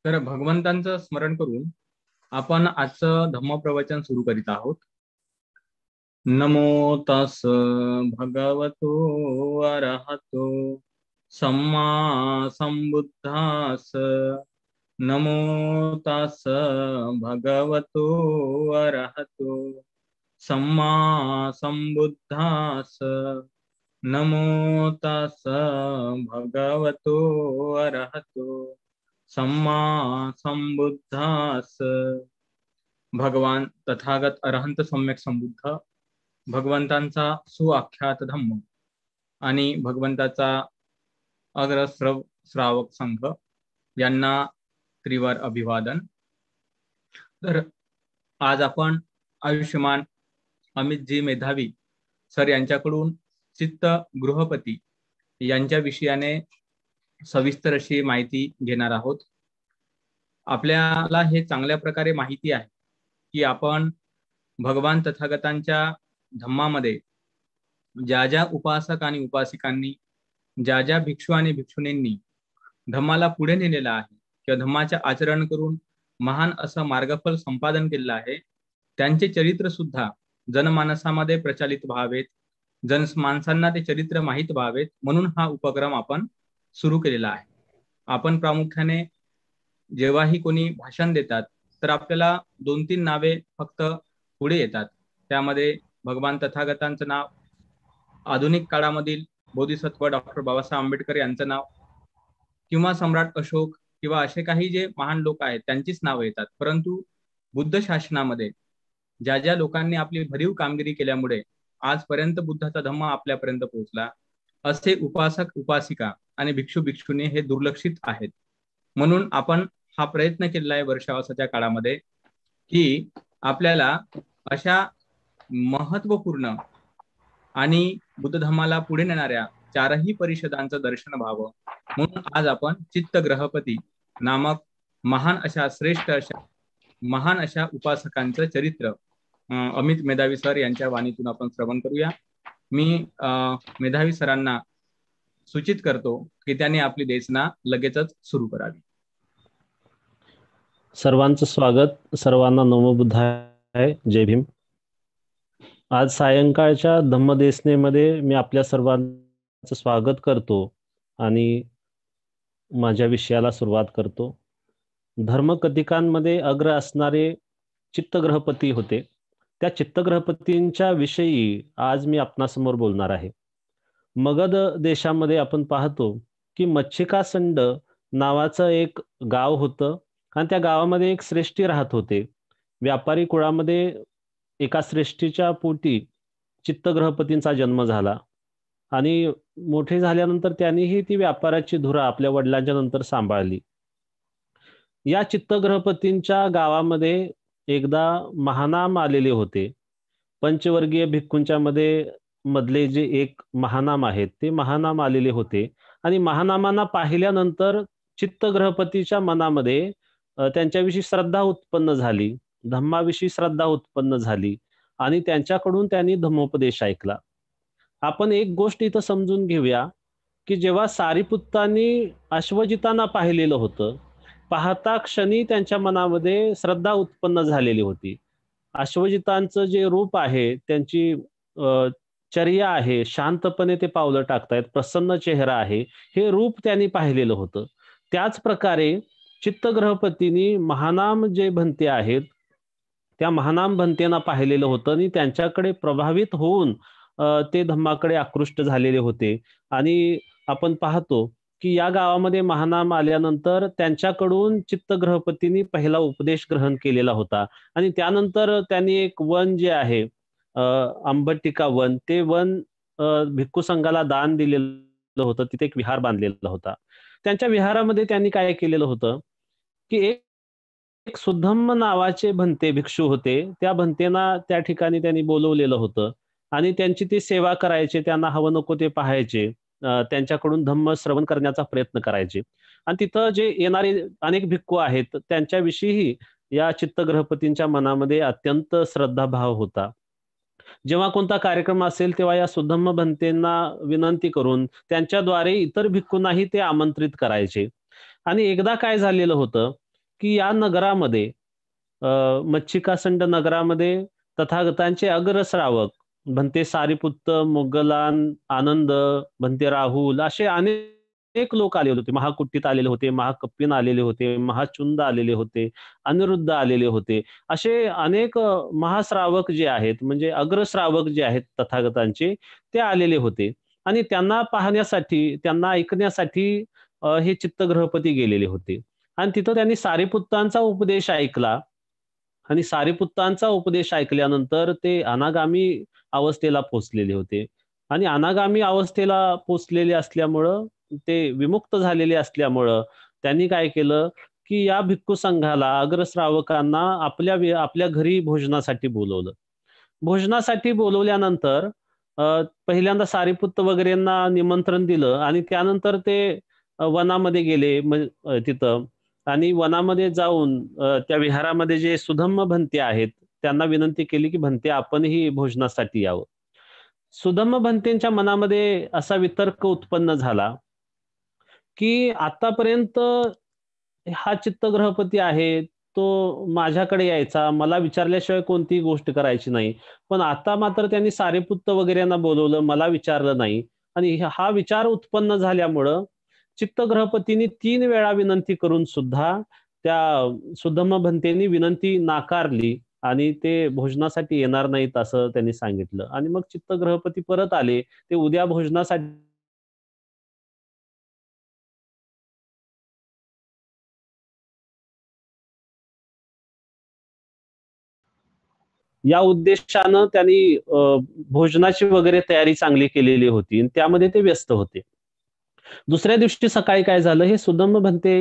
तर भगवंतांचं स्मरण करून आपण आजचं धम्मप्रवचन सुरू करीत आहोत. नमो तस् भगवतो अरहतो सम्मा संबुद्धास. नमो तस् भगवतो अरहतो सम्मा संबुद्धास. नमो तस् भगवतो अरहतो सम्मा संबुद्धास. भगवान तथागत अरहंत सम्यक संबुद्ध, भगवंतांचा सुआख्यात धम्म आणि भगवंताचा अग्रश्रव श्रावक संघ यांना त्रिवार अभिवादन. तर आज आपण आयुष्यमान अमितजी मेधावी सर यांच्याकडून चित्त गृहपती यांच्या विषयाने सविस्तर अशी माहिती घेणार आहोत. आपल्याला हे चांगल्या प्रकारे माहिती आहे की आपण भगवान तथागतांच्या धम्मामध्ये ज्या ज्या उपासक आणि उपासिकांनी, ज्या ज्या भिक्षू आणि भिक्षुणींनी धम्माला पुढे नेलेला आहे किंवा धम्माचे आचरण करून महान असं मार्गफल संपादन केलेलं आहे, त्यांचे चरित्र सुद्धा जनमानसामध्ये प्रचलित व्हावेत, जनमानसांना ते चरित्र माहीत व्हावेत, म्हणून हा उपक्रम आपण सुरू केलेला आहे. आपण प्रामुख्याने जेव्हाही कोणी भाषण देतात तर आपल्याला 2-3 नावे फक्त पुढे येतात. त्यामध्ये भगवान तथागतांचं नाव, आधुनिक काळामधील बोधिसत्व डॉक्टर बाबासाहेब आंबेडकर यांचं नाव, किंवा सम्राट अशोक किंवा असे काही जे महान लोक आहेत त्यांचीच नावं येतात. परंतु बुद्ध शासनामध्ये ज्या ज्या लोकांनी आपली भरीव कामगिरी केल्यामुळे आजपर्यंत बुद्धाचा धम्म आपल्यापर्यंत पोहोचला, असे उपासक उपासिका आणि भिक्षू भिक्षुणी हे दुर्लक्षित आहेत. म्हणून आपण हा प्रयत्न केलेला आहे वर्षावासाच्या काळामध्ये की आपल्याला अशा महत्वपूर्ण आणि बुद्ध धम्माला पुढे नेणाऱ्या 4ही परिषदांचं दर्शन व्हावं, म्हणून आज आपण चित्त ग्रहपती नामक महान अशा श्रेष्ठ अशा महान अशा उपासकांचं चरित्र अमित मेधावी सर यांच्या वाणीतून आपण श्रवण करूया. मी मेधावी सरांना सूचित करतो की त्यांनी आपली देशना लगेचच सुरू करावी. सर्वांचं स्वागत. सर्वांना नमो बुद्धाय. जय भीम. आज सायंकाळच्या धम्मदेसनेमध्ये मी आपल्या सर्वांचं स्वागत करतो आणि माझ्या विषयाला सुरुवात करतो. धर्मकथिकांमध्ये अग्र असणारे चित्तग्रहपती होते. त्या चित्तग्रहपतींच्या विषयी आज मी आपणासमोर बोलणार आहे. मगध देशामध्ये आपण पाहतो की मच्छिकासंड नावाचं एक गाव होतं आणि त्या गावामध्ये एक श्रेष्ठी राहत होते. व्यापारी कुळामध्ये एका श्रेष्ठीच्या पोटी चित्तग्रहपतींचा जन्म झाला आणि मोठे झाल्यानंतर त्यांनीही ती व्यापाराची धुरा आपल्या वडिलांच्या नंतर सांभाळली. या चित्तग्रहपतींच्या गावामध्ये एकदा महानाम आलेले होते. पंचवर्गीय भिक्खूंच्या मध्ये मधले जे एक महानाम आहेत ते महानाम आलेले होते आणि महानामांना पाहिल्यानंतर चित्तग्रहपतीच्या मनामध्ये त्यांच्याविषयी श्रद्धा उत्पन्न झाली, धम्माविषयी श्रद्धा उत्पन्न झाली आणि त्यांच्याकडून त्यांनी धम्मोपदेश ऐकला. आपण एक गोष्ट इथं समजून घेऊया की जेव्हा सारिपुत्तांनी अश्वजितांना पाहिलेलं होतं, पाहता क्षणी त्यांच्या मनामध्ये श्रद्धा उत्पन्न झालेली होती. अश्वजितांचं जे रूप आहे, त्यांची चर्या आहे, शांतपणे ते पावलं टाकतायत, प्रसन्न चेहरा आहे, हे रूप त्यांनी पाहिलेलं होतं. त्याच प्रकारे चित्तग्रहपतींनी महानाम जे भंते आहेत त्या महानाम भंतेना पाहिलेलं होतं आणि त्यांच्याकडे प्रभावित होऊन ते धम्माकडे आकृष्ट झालेले होते. आणि आपण पाहतो की या गावामध्ये महानाम आल्यानंतर त्यांच्याकडून चित्तग्रहपतींनी पहिला उपदेश ग्रहण केलेला होता आणि त्यानंतर त्यांनी एक वन जे आहे अंबटिका वन, ते वन भिक्खू संघाला दान दिलेलं होतं. तिथे एक विहार बांधलेला होता. त्यांच्या विहारामध्ये त्यांनी काय केलेलं होतं की एक सुधम्म नावाचे भंते भिक्षू होते. त्या भंतेना त्या ठिकाणी त्यांनी बोलवलेलं होतं आणि त्यांची ती सेवा करायचे, त्यांना हवं नको ते पाहायचे, त्यांच्याकडून धम्म श्रवण करण्याचा प्रयत्न करायचे. आणि तिथं जे येणारे अनेक भिक्खू आहेत त्यांच्याविषयीही या चित्तग्रहपतींच्या मनामध्ये अत्यंत श्रद्धाभाव होता. जेव्हा कोणता कार्यक्रम असेल तेव्हा या सुधम्म भंतेंना विनंती करून त्यांच्याद्वारे इतर भिक्खूंनाही ते आमंत्रित करायचे. आणि एकदा काय झालेलं होतं की या नगरामध्ये मच्छिकासंड नगरामध्ये तथागतांचे अग्रश्रावक भंते सारिपुत्त, मोगलान, आनंद, भंते राहुल असे अनेक लोक आलेले होते. महाकुट्टीत आलेले होते, महाकप्पीन आलेले होते, महाचुंद आलेले होते, अनिरुद्ध आलेले होते. असे अनेक महाश्रावक जे आहेत म्हणजे अग्रश्रावक जे आहेत तथागतांचे ते आलेले होते आणि त्यांना पाहण्यासाठी त्यांना ऐकण्यासाठी हे चित्तग्रहपती गेलेले होते आणि तिथं त्यांनी सारिपुत्तांचा उपदेश ऐकला आणि सारिपुत्तांचा उपदेश ऐकल्यानंतर ते अनागामी अवस्थेला पोचलेले होते आणि अनागामी अवस्थेला पोचलेले असल्यामुळं ते विमुक्त झालेले असल्यामुळं त्यांनी काय केलं की या भिक्खू संघाला अग्रश्रावकांना आपल्या घरी भोजनासाठी बोलवलं. भोजनासाठी बोलवल्यानंतर पहिल्यांदा सारिपुत्त वगैरेंना निमंत्रण दिलं आणि त्यानंतर ते वनामध्ये गेले तिथं आणि वनामध्ये जाऊन त्या विहारामध्ये जे सुधम्म भंते आहेत त्यांना विनंती केली की भंते आपणही भोजनासाठी यावं. सुधम्म भंतेंच्या मनामध्ये असा वितर्क उत्पन्न झाला की आतापर्यंत हा चित्तग्रहपती आहे, तो माझ्याकडे यायचा, मला विचारल्याशिवाय कोणतीही गोष्ट करायची नाही. पण आता मात्र त्यांनी सारिपुत्त वगैरेंना बोलवलं, मला विचारलं नाही आणि हा विचार उत्पन्न झाल्यामुळं चित्तग्रहपतींनी 3 वेळा विनंती करून सुद्धा त्या सुधम्म भंतेंनी विनंती नाकारली आणि ते भोजनासाठी येणार नाहीत असं त्यांनी सांगितलं आणि मग चित्तग्रहपती परत आले. ते उद्या भोजनासाठी या उद्देशानं त्यांनी भोजनाची वगैरे तयारी चांगली केलेली होती आणि त्यामध्ये ते व्यस्त होते. दुसऱ्या दिवशी सकाळी काय झालं, हे सुधम्म भंते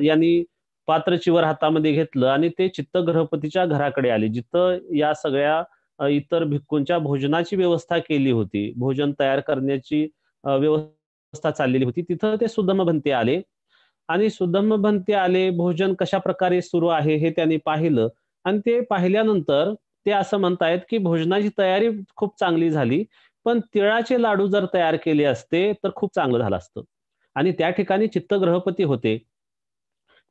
यांनी पात्र चिवर हातामध्ये घेतलं आणि ते चित्तग्रहपतीच्या घराकडे आले. जिथं या सगळ्या इतर भिक्खूंच्या भोजनाची व्यवस्था केली होती. भोजन तयार करण्याची व्यवस्था चाललेली होती. तिथं ते सुधम्म भंते आले आणि सुधम्म भंते आले, भोजन कशाप्रकारे सुरू आहे हे त्यांनी पाहिलं आणि ते पाहिल्यानंतर ते असं म्हणतायत, की भोजनाची तयारी खूप चांगली झाली. पण तिळाचे लाडू जर तयार केले असते, तर खूप चांगलं झालं असतं. आणि त्या ठिकाणी चित्तग्रहपती होते.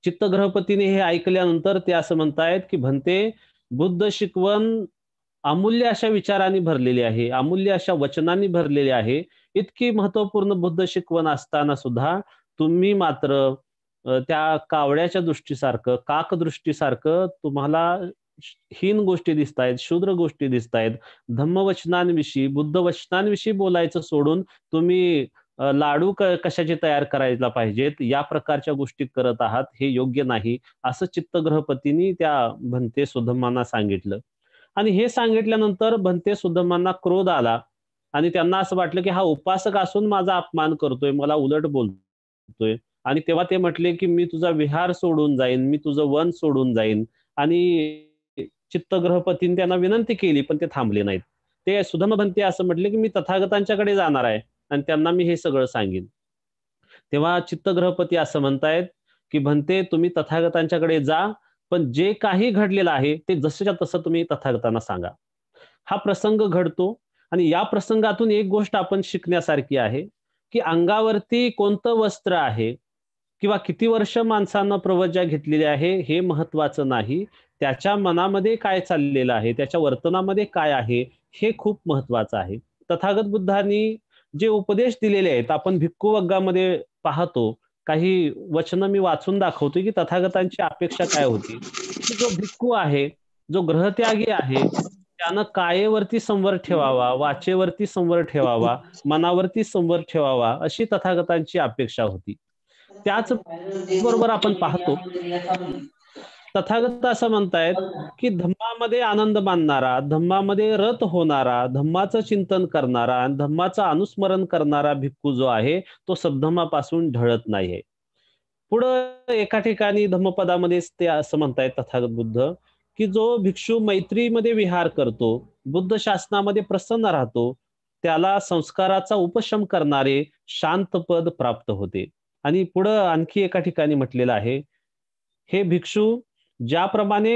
चित्तग्रहपतीने हे ऐकल्यानंतर ते असं म्हणतायत, की "भंते, बुद्ध शिकवण अमूल्य अशा विचारांनी भरलेली आहे, अमूल्य अशा वचनांनी भरलेली आहे. इतकी महत्त्वपूर्ण बुद्ध शिकवण असताना सुद्धा तुम्ही मात्र त्या कावळ्याच्या दृष्टीसारखं, काकदृष्टीसारखं तुम्हाला हीन गोष्टी दिसतायत, शूद्र गोष्टी दिसतायत. धम्मवचनांविषयी, बुद्ध वचनांविषयी बोलायचं सोडून तुम्ही लाडू कशाचे तयार करायला पाहिजेत, या प्रकारच्या गोष्टी करत आहात. हे योग्य नाही." असं चित्तग्रहपतींनी त्या भंते सुधम्मांना सांगितलं. आणि हे सांगितल्यानंतर भंते सुधम्मांना क्रोध आला आणि त्यांना असं वाटलं, की हा उपासक असून माझा अपमान करतोय, मला उलट बोलतोय. आणि तेव्हा ते म्हटले, की "मी तुझा विहार सोडून जाईन, मी तुझं वन सोडून जाईन." आणि चित्तग्रहपतींनी त्यांना विनंती केली, पण ते थांबले नाहीत. ते सुधम्म भंते असं म्हटले, की "मी तथागतांच्याकडे जाणार आहे आणि त्यांना मी हे सगळं सांगेन." तेव्हा चित्तग्रहपती असं म्हणतायत, की "भंते तुम्ही तथागतांच्याकडे जा, पण जे काही घडलेलं आहे, ते जसंच्या तसं तुम्ही तथागतांना सांगा." हा प्रसंग घडतो आणि या प्रसंगातून एक गोष्ट आपण शिकण्यासारखी आहे, की अंगावरती कोणतं वस्त्र आहे किंवा किती वर्ष माणसानं प्रवज्या घेतलेली आहे, हे महत्त्वाचं नाही. त्याच्या मनामध्ये काय चाललेलं आहे, त्याच्या वर्तनामध्ये काय आहे, हे खूप महत्त्वाचं आहे. तथागत बुद्धांनी जे उपदेश दिलेले आहेत, आपण भिक्खू वग्गामध्ये पाहतो. काही वचनं मी वाचून दाखवतो, की तथागतांची अपेक्षा काय होती, की जो भिक्खू आहे, जो ग्रहत्यागी आहे, त्यानं कायेवरती संवर ठेवावा, वाचेवरती संवर ठेवावा, मनावरती संवर ठेवावा, अशी तथागतांची अपेक्षा होती. त्याचबरोबर आपण पाहतो, तथागत असं म्हणतायत, की धम्मामध्ये आनंद मानणारा, धम्मामध्ये रत होणारा, धम्माचं चिंतन करणारा आणि धम्माचं अनुस्मरण करणारा भिक्खू जो आहे, तो सद्धम्मापासून ढळत नाहीये. पुढं एका ठिकाणी धम्मपदामध्येच ते असं म्हणतायत तथागत बुद्ध, की जो भिक्षू मैत्रीमध्ये विहार करतो, बुद्ध शासनामध्ये प्रसन्न राहतो, त्याला संस्काराचा उपशम करणारे शांतपद प्राप्त होते. आणि पुढं आणखी एका ठिकाणी म्हटलेलं आहे, हे भिक्षू ज्याप्रमाणे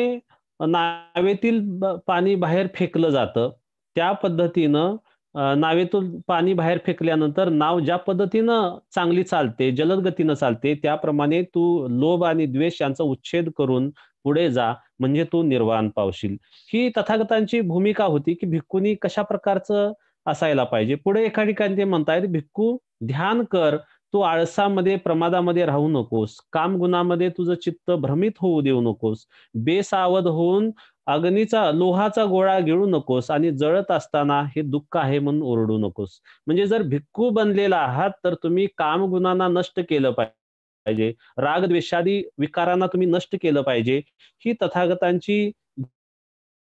नावेतील पाणी बाहेर फेकलं जातं, त्या पद्धतीनं नावेतून पाणी बाहेर फेकल्यानंतर नाव ज्या पद्धतीनं चांगली चालते, जलद गतीनं चालते, त्याप्रमाणे तू लोभ आणि द्वेष यांचा उच्छेद करून पुढे जा, म्हणजे तू निर्वाण पावशील. ही तथागतांची भूमिका होती, की भिक्खूंनी कशा प्रकारचं असायला पाहिजे. पुढे एका ठिकाणी ते म्हणतायत, भिक्खू ध्यान कर, तू आळसामध्ये, प्रमादामध्ये राहू नकोस. कामगुणामध्ये तुझं चित्त भ्रमित होऊ देऊ नकोस. बेसावध होऊन लोहाचा गोळा गिळू नकोस आणि जळत असताना हे दुःख आहे म्हणून ओरडू नकोस. म्हणजे जर भिक्खू बनलेला आहात तर तुम्ही कामगुणांना नष्ट केलं पाहिजे, राग द्वेषादी विकारांना तुम्ही नष्ट केलं पाहिजे. ही तथागतांची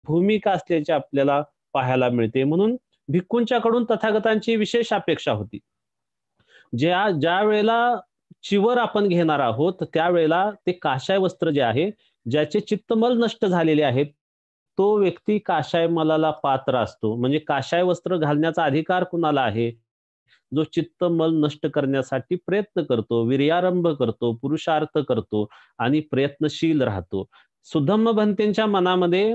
भूमिका असल्याची आपल्याला पाहायला मिळते. म्हणून भिक्खूंच्याकडून तथागतांची विशेष अपेक्षा होती. ज्या वेळेला चिवर आपण घेणार आहोत त्यावेळेला ते काषाय वस्त्र जे आहे, ज्याचे चित्तमल नष्ट झालेले आहेत, तो व्यक्ती काषाय मलाला पात्र असतो. म्हणजे काषाय वस्त्र घालण्याचा अधिकार कुणाला आहे? जो चित्तमल नष्ट करण्यासाठी प्रयत्न करतो, वीर्यारंभ करतो, पुरुषार्थ करतो आणि प्रयत्नशील राहतो. सुधम्म भंतेंच्या मनामध्ये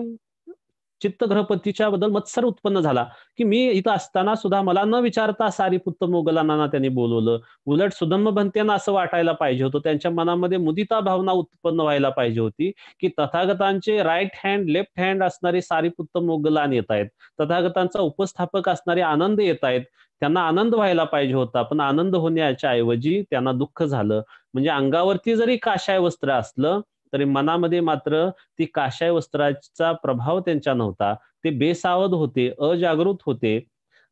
चित्तग्रहपतीच्या बद्दल मत्सर उत्पन्न झाला, की मी इथं असताना सुद्धा मला न विचारता सारीपुत्त मोगलांना त्यांनी बोलवलं. उलट सुधम्म भंतेंना असं वाटायला पाहिजे होतं, त्यांच्या मनामध्ये मुदिता भावना उत्पन्न व्हायला पाहिजे होती, की तथागतांचे राईट हँड, लेफ्ट हँड असणारे सारीपुत्त मोगलान येत आहेत. तथागतांचा उपस्थापक असणारे आनंद येत आहेत. त्यांना आनंद व्हायला पाहिजे होता, पण आनंद होण्याच्या ऐवजी त्यांना दुःख झालं. म्हणजे अंगावरती जरी काषाय वस्त्र असलं, तरी मनामध्ये मात्र ती काषाय वस्त्राचा प्रभाव त्यांच्या नव्हता. ते बेसावध होते, अजागृत होते,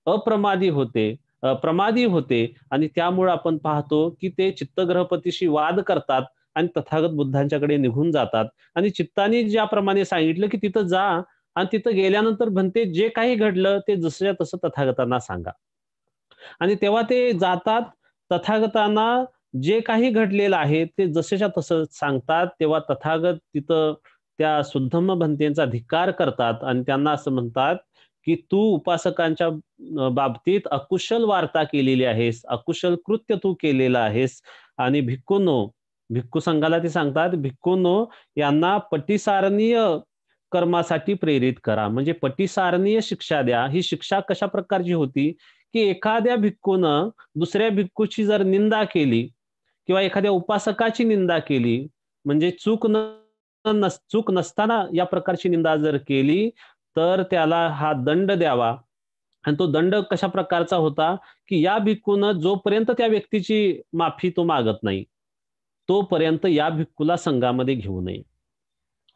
अप्रमादी होते, प्रमादी होते आणि त्यामुळे आपण पाहतो, की ते चित्तग्रहपतीशी वाद करतात आणि तथागत बुद्धांच्याकडे निघून जातात. आणि चित्ताने ज्याप्रमाणे सांगितलं, की तिथं जा आणि तिथं गेल्यानंतर म्हणते जे काही घडलं ते जसंच्या तसं तथागतांना सांगा. आणि तेव्हा ते जातात, तथागतांना जे काही घडलेलं आहे ते जसेच्या तसं सांगतात. तेव्हा तथागत तिथं त्या सुद्धम्म भंतेंचा धिक्कार करतात आणि त्यांना असं म्हणतात, की तू उपासकांच्या बाबतीत अकुशल वार्ता केलेली आहेस, अकुशल कृत्य तू केलेलं आहेस. आणि भिक्खू संघाला ते सांगतात, भिक्खूंनो यांना पटीसारणीय कर्मासाठी प्रेरित करा. म्हणजे पटीसारणीय शिक्षा द्या. ही शिक्षा कशा प्रकारची होती, की एखाद्या भिक्खूनं दुसऱ्या भिक्खूची जर निंदा केली किंवा एखाद्या उपासकाची निंदा केली, म्हणजे चूक नसताना या प्रकारची निंदा जर केली, तर त्याला हा दंड द्यावा. आणि तो दंड कशा प्रकारचा होता, की या भिक्खूनं जोपर्यंत त्या व्यक्तीची माफी तो मागत नाही, तोपर्यंत या भिक्खूला संघामध्ये घेऊ नये.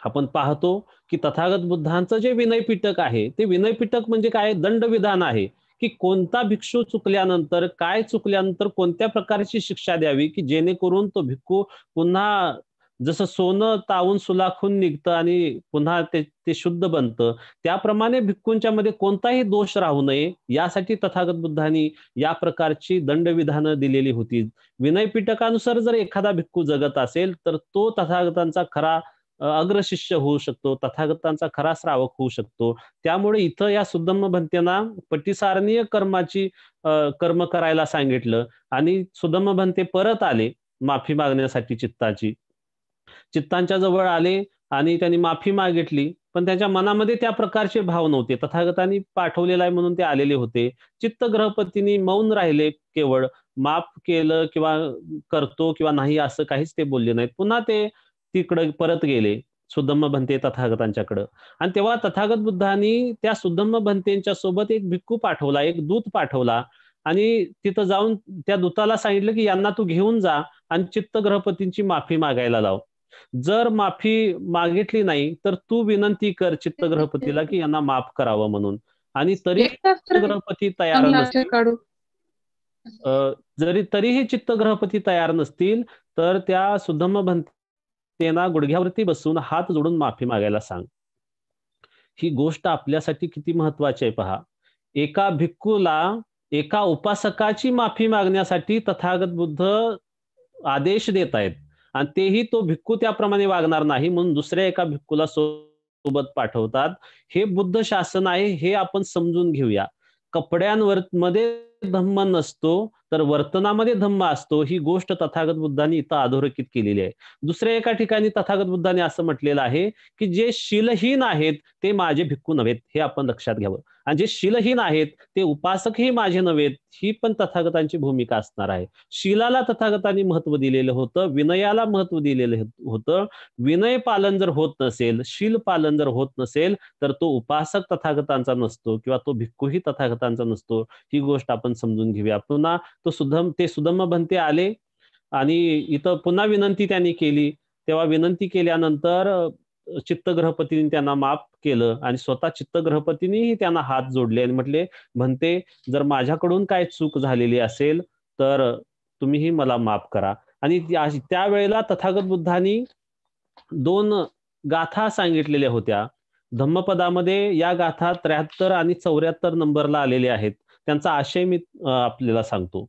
आपण पाहतो, की तथागत बुद्धांचं जे विनय पिटक आहे, ते विनय पिटक म्हणजे काय? दंडविधान आहे, की कोणता भिक्षू चुकल्यानंतर, काय चुकल्यानंतर कोणत्या प्रकारची शिक्षा द्यावी, की जेणेकरून तो भिक्खू पुन्हा जसं सोनं तावून सुलाखून निघतं आणि पुन्हा ते शुद्ध बनतं, त्याप्रमाणे भिक्खूंच्या मध्ये कोणताही दोष राहू नये, यासाठी तथागत बुद्धांनी या प्रकारची दंडविधानं दिलेली होती. विनय पिटकानुसार जर एखादा भिक्खू जगत असेल, तर तो तथागतांचा खरा अग्रशिष्य होऊ शकतो, तथागतांचा खरा श्रावक होऊ शकतो. त्यामुळे इथं या सुद्धम्म भंतेना पटीसारणीय कर्म करायला सांगितलं आणि सुद्धम्म भंते परत आले माफी मागण्यासाठी चित्तांच्या जवळ आले आणि त्यांनी माफी मागितली, पण त्यांच्या मनामध्ये त्या प्रकारचे भाव नव्हते. तथागतांनी पाठवलेला आहे म्हणून ते आलेले होते. चित्तग्रहपतींनी मौन राहिले, केवळ माफ केलं किंवा करतो किंवा नाही असं काहीच ते बोलले नाहीत. पुन्हा ते तिकडे परत गेले सुद्धम्म भंते तथागतांच्याकडं. आणि तेव्हा तथागत बुद्धांनी त्या सुद्धम्म भंतेंच्या सोबत एक भिक्खू पाठवला, एक दूत पाठवला आणि तिथं जाऊन त्या दूताला सांगितलं, की यांना तू घेऊन जा आणि चित्तग्रहपतींची माफी मागायला लाव. जर माफी मागितली नाही, तर तू विनंती कर चित्तग्रहपतीला, की यांना माफ करावं म्हणून. आणि तरी चित्तग्रहपती तयार नसतील, तरीही चित्तग्रहपती तयार नसतील, तर त्या सुद्धम्म भंतेना गुडघ्यावरती बसून हात जोडून माफी मागायला सांग. ही गोष्ट आपल्यासाठी किती महत्वाची आहे पहा. एका भिक्खूला, एका उपासकाची माफी मागण्यासाठी तथागत बुद्ध आदेश देत आहेत आणि तेही तो भिक्खू त्याप्रमाणे वागणार नाही म्हणून दुसऱ्या एका भिक्खूला सोबत पाठवतात. हे बुद्ध शासन आहे, हे आपण समजून घेऊया. कपड्यांवर मध्ये धम्म नसतो तर वर्तनामध्ये धम्म असतो, ही गोष्ट तथागत बुद्धांनी इथं अधोरेखित केलेली आहे. दुसऱ्या एका ठिकाणी तथागत बुद्धांनी असं म्हटलेलं आहे की जे शीलहीन आहेत ते माझे भिक्खू नव्हेत, हे आपण लक्षात घ्यावं. आणि जे शीलहीन आहेत ते उपासकही माझे नव्हेत, ही पण तथागतांची भूमिका असणार आहे. शीलाला तथागतांनी महत्व दिलेलं होतं, विनयाला महत्व दिलेलं होतं. विनय पालन जर होत नसेल, शील पालन जर होत नसेल, तर तो उपासक तथागतांचा नसतो किंवा तो भिक्खूही तथागतांचा नसतो. ही गोष्ट आपण समजून घेऊया. पुन्हा ते सुधम्म भंते आले आणि इथं पुन्हा विनंती त्यांनी केली. तेव्हा विनंती केल्यानंतर चित्तग्रहपतींनी त्यांना माफ केलं आणि स्वतः चित्तग्रहपतींनीही त्यांना हात जोडले आणि म्हटले, भंते, जर माझ्याकडून काय चूक झालेली असेल तर तुम्हीही मला माफ करा. आणि त्यावेळेला तथागत बुद्धांनी 2 गाथा सांगितलेल्या होत्या. धम्मपदामध्ये या गाथा 73 आणि 74 नंबरला आलेल्या आहेत. त्यांचा आशय मी आपल्याला सांगतो.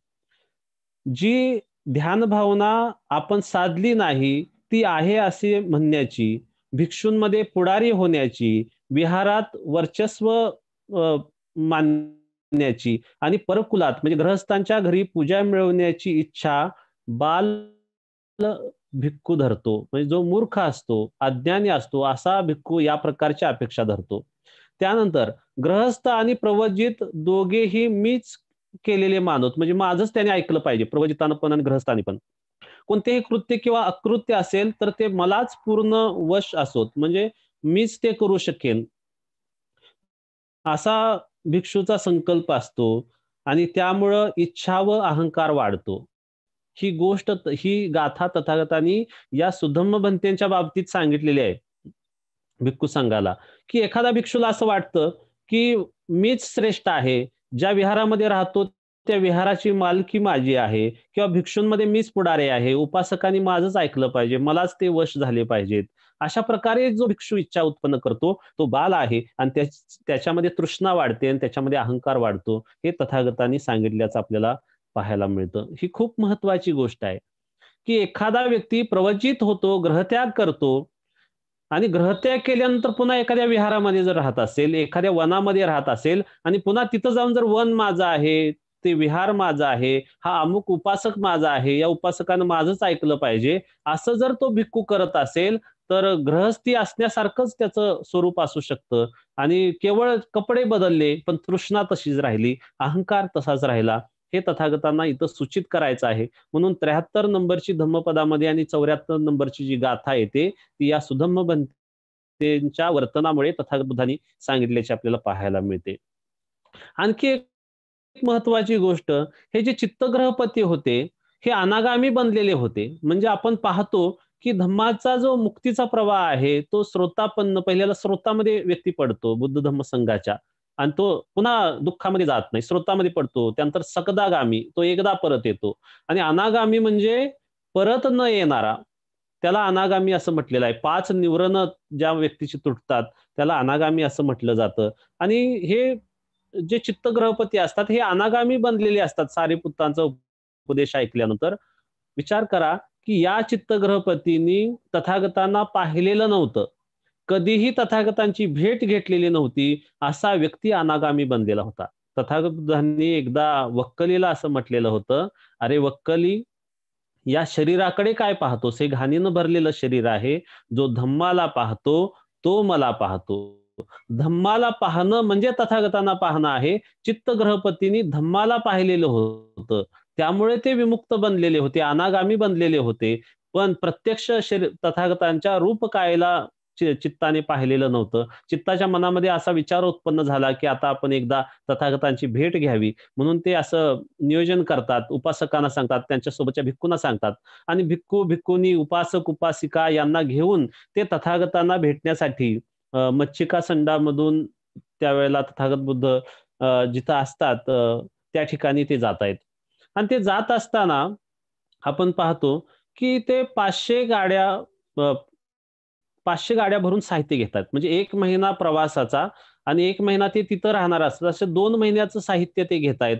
जी ध्यान भावना आपण साधली नाही, ती आहे असे म्हणण्याची, भिक्षूंमध्ये पुढारी होण्याची, विहारात वर्चस्व मानण्याची आणि परकुलात म्हणजे गृहस्थांच्या घरी पूजा मिळवण्याची इच्छा बाल भिक्खू धरतो. म्हणजे जो मूर्ख असतो, अज्ञानी असतो, असा भिक्खू या प्रकारच्या अपेक्षा धरतो. त्यानंतर गृहस्थ आणि प्रवजित दोघेही मीच केलेले मानत, म्हणजे माझंच त्याने ऐकलं पाहिजे, प्रवजितानं पण आणि गृहस्थानी पण. कोणतेही कृत्य किंवा अकृत्य असेल तर ते मलाच पूर्ण वश असोत, म्हणजे मीच ते करू शकेन, असा भिक्षूचा संकल्प असतो आणि त्यामुळं इच्छा व अहंकार वाढतो. ही गाथा तथागतांनी या सुधम्म भंतेच्या बाबतीत सांगितलेली आहे भिक्खू संघाला, की एखादा भिक्षूला असं वाटतं की मीच श्रेष्ठ आहे, ज्या विहारामध्ये राहतो त्या विहाराची मालकी माझी आहे किंवा भिक्षूंमध्ये मीच पुढारी आहे, उपासकांनी माझंच ऐकलं पाहिजे, मलाच ते वश झाले पाहिजेत. अशा प्रकारे जो भिक्षू इच्छा उत्पन्न करतो तो बाल आहे आणि त्याच्यामध्ये तृष्णा वाढते आणि त्याच्यामध्ये अहंकार वाढतो. हे तथागतांनी सांगितल्याचं आपल्याला पाहायला मिळतं. ही खूप महत्वाची गोष्ट आहे की एखादा व्यक्ती प्रवचित होतो, ग्रहत्याग करतो आणि ग्रहत्याग केल्यानंतर पुन्हा एखाद्या विहारामध्ये जर राहत असेल, एखाद्या वनामध्ये राहत असेल आणि पुन्हा तिथं जाऊन जर वन माझं आहे, ते विहार माझं आहे, हा अमुक उपासक माझा आहे, या उपासकानं माझंच ऐकलं पाहिजे, असं जर तो भिक्खू करत असेल तर गृहस्थी असण्यासारखंच त्याचं स्वरूप असू शकतं आणि केवळ कपडे बदलले पण तृष्णा तशीच राहिली, अहंकार तसाच राहिला. हे तथागतांना इथं सूचित करायचं आहे. म्हणून 73 नंबरची धम्मपदामध्ये आणि 74 नंबरची जी गाथा येते ती या सुधम्म भंतेच्या वर्तनामुळे तथागत बुद्धांनी सांगितल्याचे आपल्याला पाहायला मिळते. आणखी एक महत्वाची गोष्ट, हे जे चित्तग्रहपती होते हे अनागामी बनलेले होते. म्हणजे आपण पाहतो की धम्माचा जो मुक्तीचा प्रवाह आहे तो स्रोतापन्न, पहिल्याला स्रोतामध्ये व्यक्ती पडतो बुद्ध धम्म संघाच्या आणि तो पुन्हा दुःखामध्ये जात नाही, स्रोतामध्ये पडतो. त्यानंतर सकदागामी, तो एकदा परत येतो आणि अनागामी म्हणजे परत न येणारा, त्याला अनागामी असं म्हटलेलं आहे. 5 निवरण ज्या व्यक्तीची तुटतात त्याला अनागामी असं म्हटलं जातं. आणि हे जे चित्तग्रहपती असतात हे अनागामी बनलेले असतात. सारीपुत्तांचा उपदेश ऐकल्यानंतर विचार करा की या चित्तग्रहपतींनी तथागतांना पाहिलेलं नव्हतं, कधीही तथागतांची भेट घेतलेली नव्हती, असा व्यक्ती अनागामी बनलेला होता. तथागत बुद्धांनी एकदा वक्कलीला असं म्हटलेलं होतं, अरे वक्कली, या शरीराकडे काय पाहतोस? हे घाणीनं भरलेलं शरीर आहे. जो धम्माला पाहतो तो मला पाहतो. धम्माला पाहणं म्हणजे तथागतांना पाहणं आहे. चित्तग्रहपतींनी धम्माला पाहिलेलं होतं. त्यामुळे ते विमुक्त बनलेले होते, अनागामी बनलेले होते. पण प्रत्यक्ष तथागतांच्या रूपकायेला चित्ताने पाहिलेलं नव्हतं. चित्ताच्या मनामध्ये असा विचार उत्पन्न झाला की आता आपण एकदा तथागतांची भेट घ्यावी, म्हणून ते असं नियोजन करतात, उपासकांना सांगतात, त्यांच्या सोबतच्या भिक्खूंना सांगतात आणि भिक्खू भिक्खुनी, उपासक उपासिका यांना घेऊन ते तथागतांना भेटण्यासाठी मच्छिका संडामधून त्यावेळेला तथागत बुद्ध जिथं असतात त्या ठिकाणी ते जात आहेत. आणि ते जात असताना आपण पाहतो की ते 500 गाड्या भरून साहित्य घेतात. म्हणजे 1 महिना प्रवासाचा आणि 1 महिना ते तिथं राहणार असतात. असे 2 महिन्याचं साहित्य ते घेतायत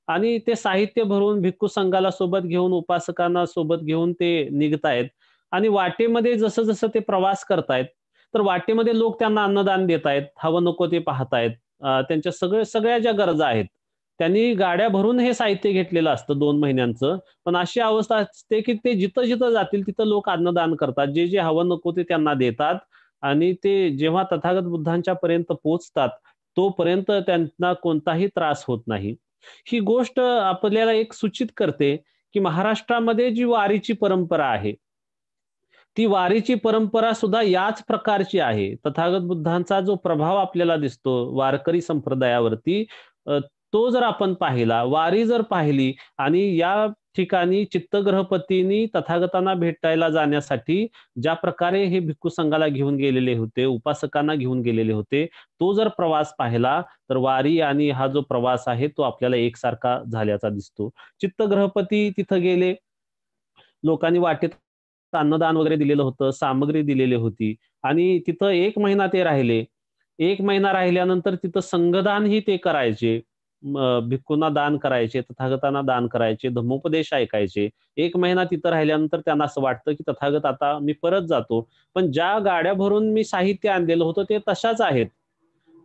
आणि ते साहित्य भरून भिक्खू संघाला सोबत घेऊन, उपासकांना सोबत घेऊन ते निघतायत आणि वाटेमध्ये जसं-जसं ते प्रवास करतायत, तर वाटेमध्ये लोक त्यांना अन्नदान देतायत, हवं नको ते पाहतायत. त्यांच्या सगळ्या ज्या गरजा आहेत त्यांनी गाड्या भरून हे साहित्य घेतलेलं असतं 2 महिन्यांचं. पण अशी अवस्था असते की ते जिथं जिथं जातील तिथं लोक अन्नदान करतात. जे जे हवं नको ते त्यांना देतात आणि ते जेव्हा तथागत बुद्धांच्या पर्यंत पोहोचतात तोपर्यंत त्यांना कोणताही त्रास होत नाही. ही गोष्ट आपल्याला एक सूचित करते की महाराष्ट्रामध्ये जी वारीची परंपरा आहे, ती वारीची परंपरा सुद्धा याच प्रकारची आहे. तथागत बुद्धांचा जो प्रभाव आपल्याला दिसतो वारकरी संप्रदायावरती, तो जर आपण पाहिला, वारी जर पाहिली आणि या ठिकाणी चित्तग्रहपतींनी तथागतांना भेटायला जाण्यासाठी ज्या प्रकारे हे भिक्खू संघाला घेऊन गेलेले होते, उपासकांना घेऊन गेलेले होते, तो जर प्रवास पाहिला तर वारी आणि हा जो प्रवास आहे तो आपल्याला एकसारखा झाल्याचा दिसतो. चित्तग्रहपती तिथं गेले, लोकांनी वाटेत अन्नदान वगैरे दिलेलं होतं, सामग्री दिलेली होती आणि तिथं 1 महिना ते राहिले. 1 महिना राहिल्यानंतर तिथं संघदानही ते करायचे. भिक्खूंना दान करायचे, तथागतांना दान करायचे, धम्मोपदेश ऐकायचे. 1 महिना तिथं राहिल्यानंतर त्यांना असं वाटतं, की तथागत आता मी परत जातो. पण ज्या गाड्या भरून मी साहित्य आणलेलं होतं ते तशाच आहेत.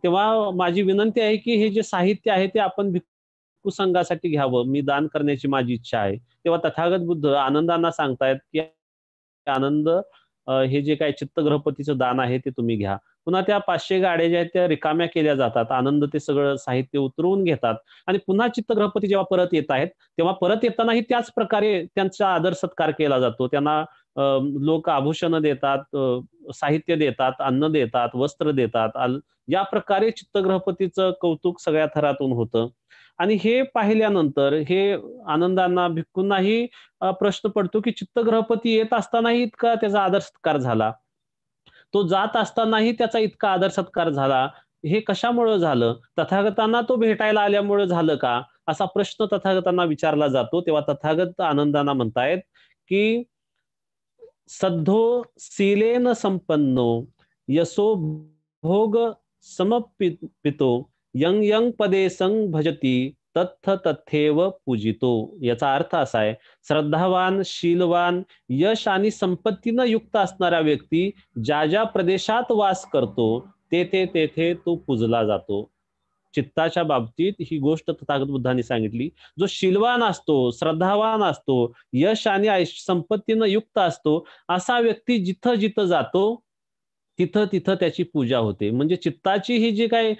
तेव्हा माझी विनंती आहे, की हे जे साहित्य आहे ते आपण भिक्खू संघासाठी घ्यावं. मी दान करण्याची माझी इच्छा आहे. तेव्हा तथागत बुद्ध आनंदांना सांगतायत, की आनंद, हे जे काही चित्तग्रहपतीचं दान आहे ते तुम्ही घ्या. पुन्हा त्या 500 गाड्या ज्या आहेत त्या रिकाम्या केल्या जातात. आनंद ते सगळं साहित्य उतरवून घेतात आणि पुन्हा चित्तग्रहपती जेव्हा परत येत आहेत, तेव्हा परत येतानाही त्याच प्रकारे त्यांचा आदर सत्कार केला जातो. त्यांना लोक आभूषणं देतात, साहित्य देतात, अन्न देतात, वस्त्र देतात. या प्रकारे चित्तग्रहपतीचं कौतुक सगळ्या थरातून होतं. आणि हे पाहिल्यानंतर हे आनंदांना, भिक्खूंनाही प्रश्न पडतो, की चित्तग्रहपती येत असतानाही इतका त्याचा आदर सत्कार झाला. तो जात असतानाही त्याचा इतका आदर सत्कार झाला. हे कशामुळं झालं? तथागतांना तो भेटायला आल्यामुळं झालं का? असा प्रश्न तथागतांना विचारला जातो. तेव्हा तथागत आनंदांना म्हणतायत, की सद्धो शीलेन संपन्नो यशो भोग समपितो यं यं पदे संग भजती तत्थ तथेव पूजितो. याचा अर्थ असा आहे, श्रद्धावान, शीलवान, यश आणि संपत्तीनं युक्त असणारा व्यक्ती ज्या ज्या प्रदेशात वास करतो तेथे तेथे तो पूजला जातो. चित्ताच्या बाबतीत ही गोष्ट तथागत बुद्धांनी सांगितली. जो शीलवान असतो, श्रद्धावान असतो, यश आणि संपत्तीनं युक्त असतो, असा व्यक्ती जिथं जिथं जातो तिथं तिथं त्याची पूजा होते. म्हणजे चित्ताची ही जी काही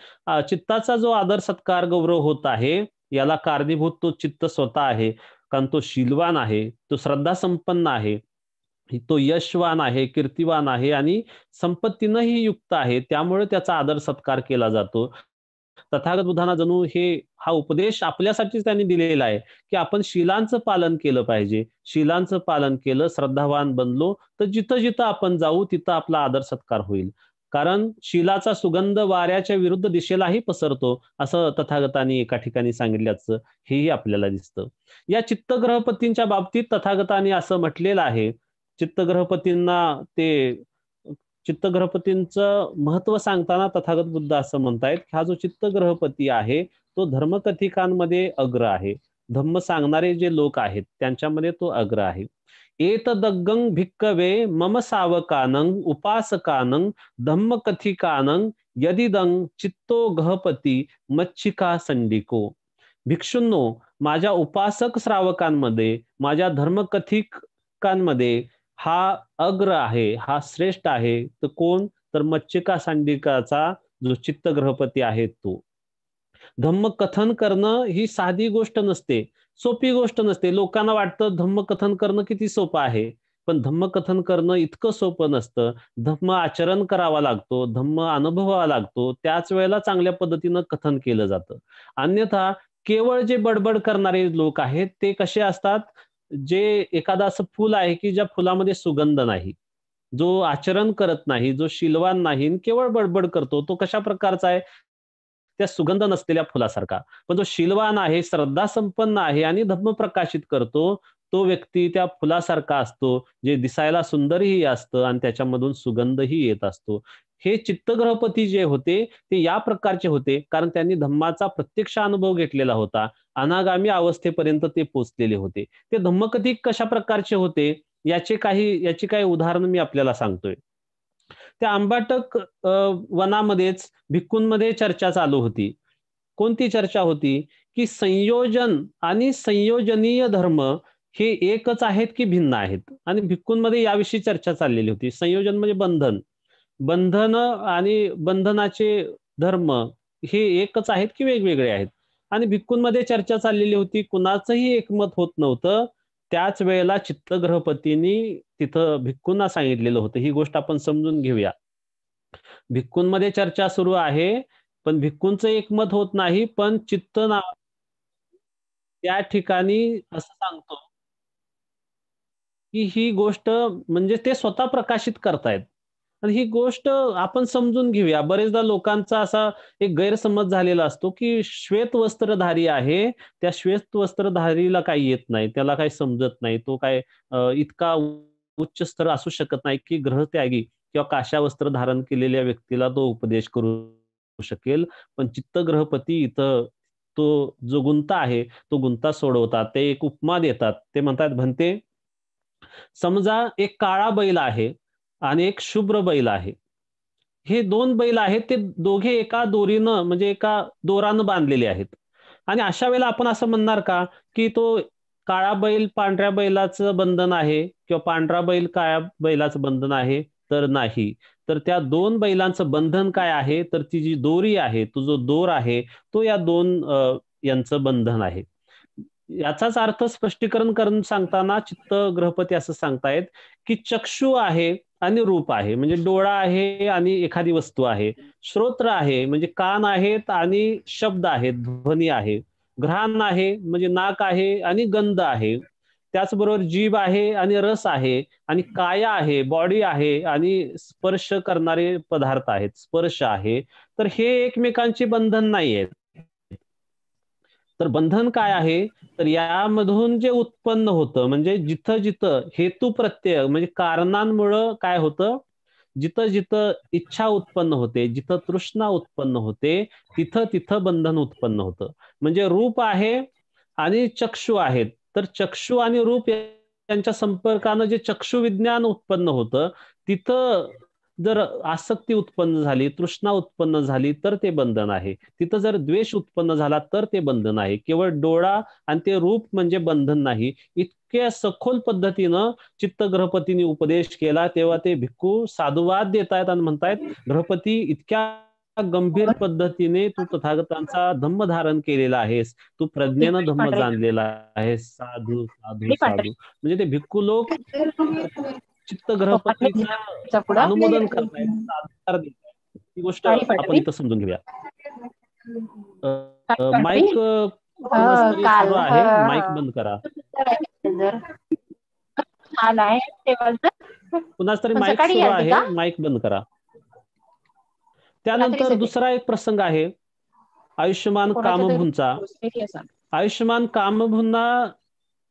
चित्ताचा जो आदर सत्कार गौरव होत आहे, याला कारणीभूत तो चित्त स्वतः आहे. कारण तो शीलवान आहे, तो श्रद्धा संपन्न आहे, तो यशवान आहे, कीर्तिवान आहे आणि संपत्तीनंही युक्त आहे. त्यामुळे त्याचा आदर सत्कार केला जातो. तथागत बुद्धांना जणू हा उपदेश आपल्यासाठीच त्यांनी दिलेला आहे, की आपण शीलांचं पालन केलं पाहिजे. शीलांचं पालन केलं, श्रद्धावान बनलो, तर जिथं-जिथं आपण जाऊ तिथं आपला आदर सत्कार होईल. कारण शीलाचा सुगंध वाऱ्याच्या विरुद्ध दिशेलाही पसरतो, असं तथागतांनी एका ठिकाणी सांगितल्याचं हेही आपल्याला दिसतं. या चित्तग्रहपतींच्या बाबतीत तथागतांनी असं म्हटलेलं आहे, चित्तग्रहपतींना ते चित्तग्रहपतींचं महत्व सांगताना तथागत बुद्ध असं म्हणतायत, की हा जो चित्तग्रहपती आहे तो धर्मकथिकांमध्ये अग्र आहे. धम्म सांगणारे जे लोक आहेत त्यांच्यामध्ये तो अग्र आहे. एतदग्गं भिक्कवे मम सावकानं उपासकानं धम्मकथिकानं यदिदं चित्तो गहपती मच्छिका संडिको. भिक्षूंनो, माझ्या उपासक श्रावकांमध्ये, माझ्या धर्मकथिकांमध्ये हा अग्र आहे, हा श्रेष्ठ आहे. तर कोण? तर मच्छिका सांडिकाचा जो चित्तग्रहपती आहे तो. धम्मकथन करणं ही साधी गोष्ट नसते, सोपी गोष्ट नसते. लोकांना वाटतं धम्मकथन करणं किती सोपं आहे. पण धम्मकथन करणं इतकं सोपं नसतं. धम्म आचरण करावा लागतो, धम्म अनुभवावा लागतो. त्याच वेळेला चांगल्या पद्धतीनं कथन केलं जातं. अन्यथा केवळ जे बडबड करणारे लोक आहेत ते कसे असतात? जे एखादं असं फुल आहे, की ज्या फुलामध्ये सुगंध नाही. जो आचरण करत नाही, जो शीलवान नाही, केवळ बडबड करतो, तो कशा प्रकारचा आहे? त्या सुगंध नसलेल्या फुलासारखा. पण जो शीलवान आहे, श्रद्धा संपन्न आहे आणि धम्म प्रकाशित करतो, तो व्यक्ती त्या फुलासारखा असतो, जे दिसायला सुंदरही असतं आणि त्याच्यामधून सुगंधही येत असतो. हे चित्तग्रहपती जे होते, ते या प्रकारचे होते, कारण त्यांनी धम्माचा प्रत्यक्ष अनुभव घेतलेला होता. अनागामी अवस्थेपर्यंत ते पोहोचलेले होते. ते धम्मकथिक कशा प्रकारचे होते, याची काही उदाहरणं मी आपल्याला सांगतोय. त्या अंबाटक वनामध्येच भिक्खूंमध्ये चर्चा चालू होती. कोणती चर्चा होती? की संयोजन आणि संयोजनीय धर्म हे एकच आहेत की भिन्न आहेत. आणि भिक्खूंमध्ये याविषयी चर्चा चाललेली होती. संयोजन म्हणजे बंधन, बंधन आणि बंधनाचे धर्म हे एकच आहेत की वेगवेगळे आहेत. आणि भिक्खूंमध्ये चर्चा चाललेली होती, कुणाचंही एकमत होत नव्हतं. त्याच वेळेला चित्तग्रहपतींनी तिथं भिक्खूंना सांगितलेलं होतं. ही गोष्ट आपण समजून घेऊया. भिक्खूंमध्ये चर्चा सुरू आहे, पण भिक्खूंचं एकमत होत नाही. पण चित्त नाव त्या ठिकाणी असं सांगतो, की ही गोष्ट म्हणजे ते स्वतः प्रकाशित करतायत. आणि ही गोष्ट आपण समजून घेऊया. बरेचदा लोकांचा असा एक गैरसमज झालेला असतो, की श्वेत वस्त्रधारी आहे, त्या श्वेत वस्त्रधारीला काही येत नाही. त्याला काही समजत नाही. तो काय इतका उच्च स्तर असू शकत नाही, की ग्रहत्यागी किंवा काशा वस्त्र धारण केलेल्या व्यक्तीला तो उपदेश करू शकेल. पण चित्तग्रहपती इथं तो जो गुंता आहे, तो गुंता सोडवतात. ते एक उपमा देतात. ते म्हणतात, "भन्ते, समजा एक काळा बैल आहे आणि एक शुभ्र बैल आहे. हे 2 बैल आहेत, ते दोघे एका दोरीनं म्हणजे एका दोरानं बांधलेले आहेत. आणि अशा वेळेला आपण असं म्हणणार का, की तो काळा बैल पांढऱ्या बैलाचं बंधन आहे किंवा पांढरा बैल काळ्या बैलाचं बंधन आहे? तर नाही. तर त्या 2 बैलांचं बंधन काय आहे? तर ती जी दोरी आहे, तो जो दोर आहे, तो या 2 यांचं बंधन आहे. याचाच अर्थ स्पष्टीकरण करून सांगताना चित्तग्रहपती असं सांगतायत, की चक्षु आहे आणि रूप आहे. म्हणजे डोळा आहे आणि एखादी वस्तू आहे. श्रोत्र आहे म्हणजे कान आहेत आणि शब्द आहेत, ध्वनी आहे. घ्राण आहे म्हणजे नाक आहे आणि गंध आहे. त्याचबरोबर जीभ आहे आणि रस आहे आणि काया आहे, बॉडी आहे आणि स्पर्श करणारे पदार्थ आहेत, स्पर्श आहे. तर हे एकमेकांचे बंधन नाहीयेत. तर बंधन काय आहे? तर यामधून जे उत्पन्न होतं म्हणजे जिथं-जिथं हेतू प्रत्यय म्हणजे कारणांमुळं काय होतं? जिथं-जिथं इच्छा उत्पन्न होते, जिथं तृष्णा उत्पन्न होते, तिथं-तिथं बंधन उत्पन्न होतं. म्हणजे रूप आहे आणि चक्षु आहेत. तर चक्षु आणि रूप यांच्या संपर्कानं जे चक्षु विज्ञान उत्पन्न होतं, तिथं जर आसक्ती उत्पन्न झाली, तृष्णा उत्पन्न झाली, तर ते बंधन आहे. तिथं जर द्वेष उत्पन्न झाला, तर ते बंधन आहे. केवळ डोळा आणि ते रूप म्हणजे बंधन नाही. इतक्या सखोल पद्धतीनं चित्तग्रहपतींनी उपदेश केला, तेव्हा ते भिक्खू साधुवाद देतायत आणि म्हणतायत, "ग्रहपती, इतक्या गंभीर पद्धतीने तू तथागतांचा धम्म धारण केलेला आहेस. तू प्रज्ञेनं धम्म जाणलेला आहेस. साधू, साधू, साधू." म्हणजे ते भिक्खू लोक चित्तग्रहपतीचं अनुमोदन करतायत, साधुकार देतायत. ही गोष्ट आपण इथं समजून घेऊया. माईक कोणाच तरी सुरू आहे, माईक बंद करा. कुणाच तरी माईक सुरू आहे, माईक बंद करा. त्यानंतर दुसरा एक प्रसंग आहे आयुष्यमान कामभूंचा. आयुष्यमान कामभूंना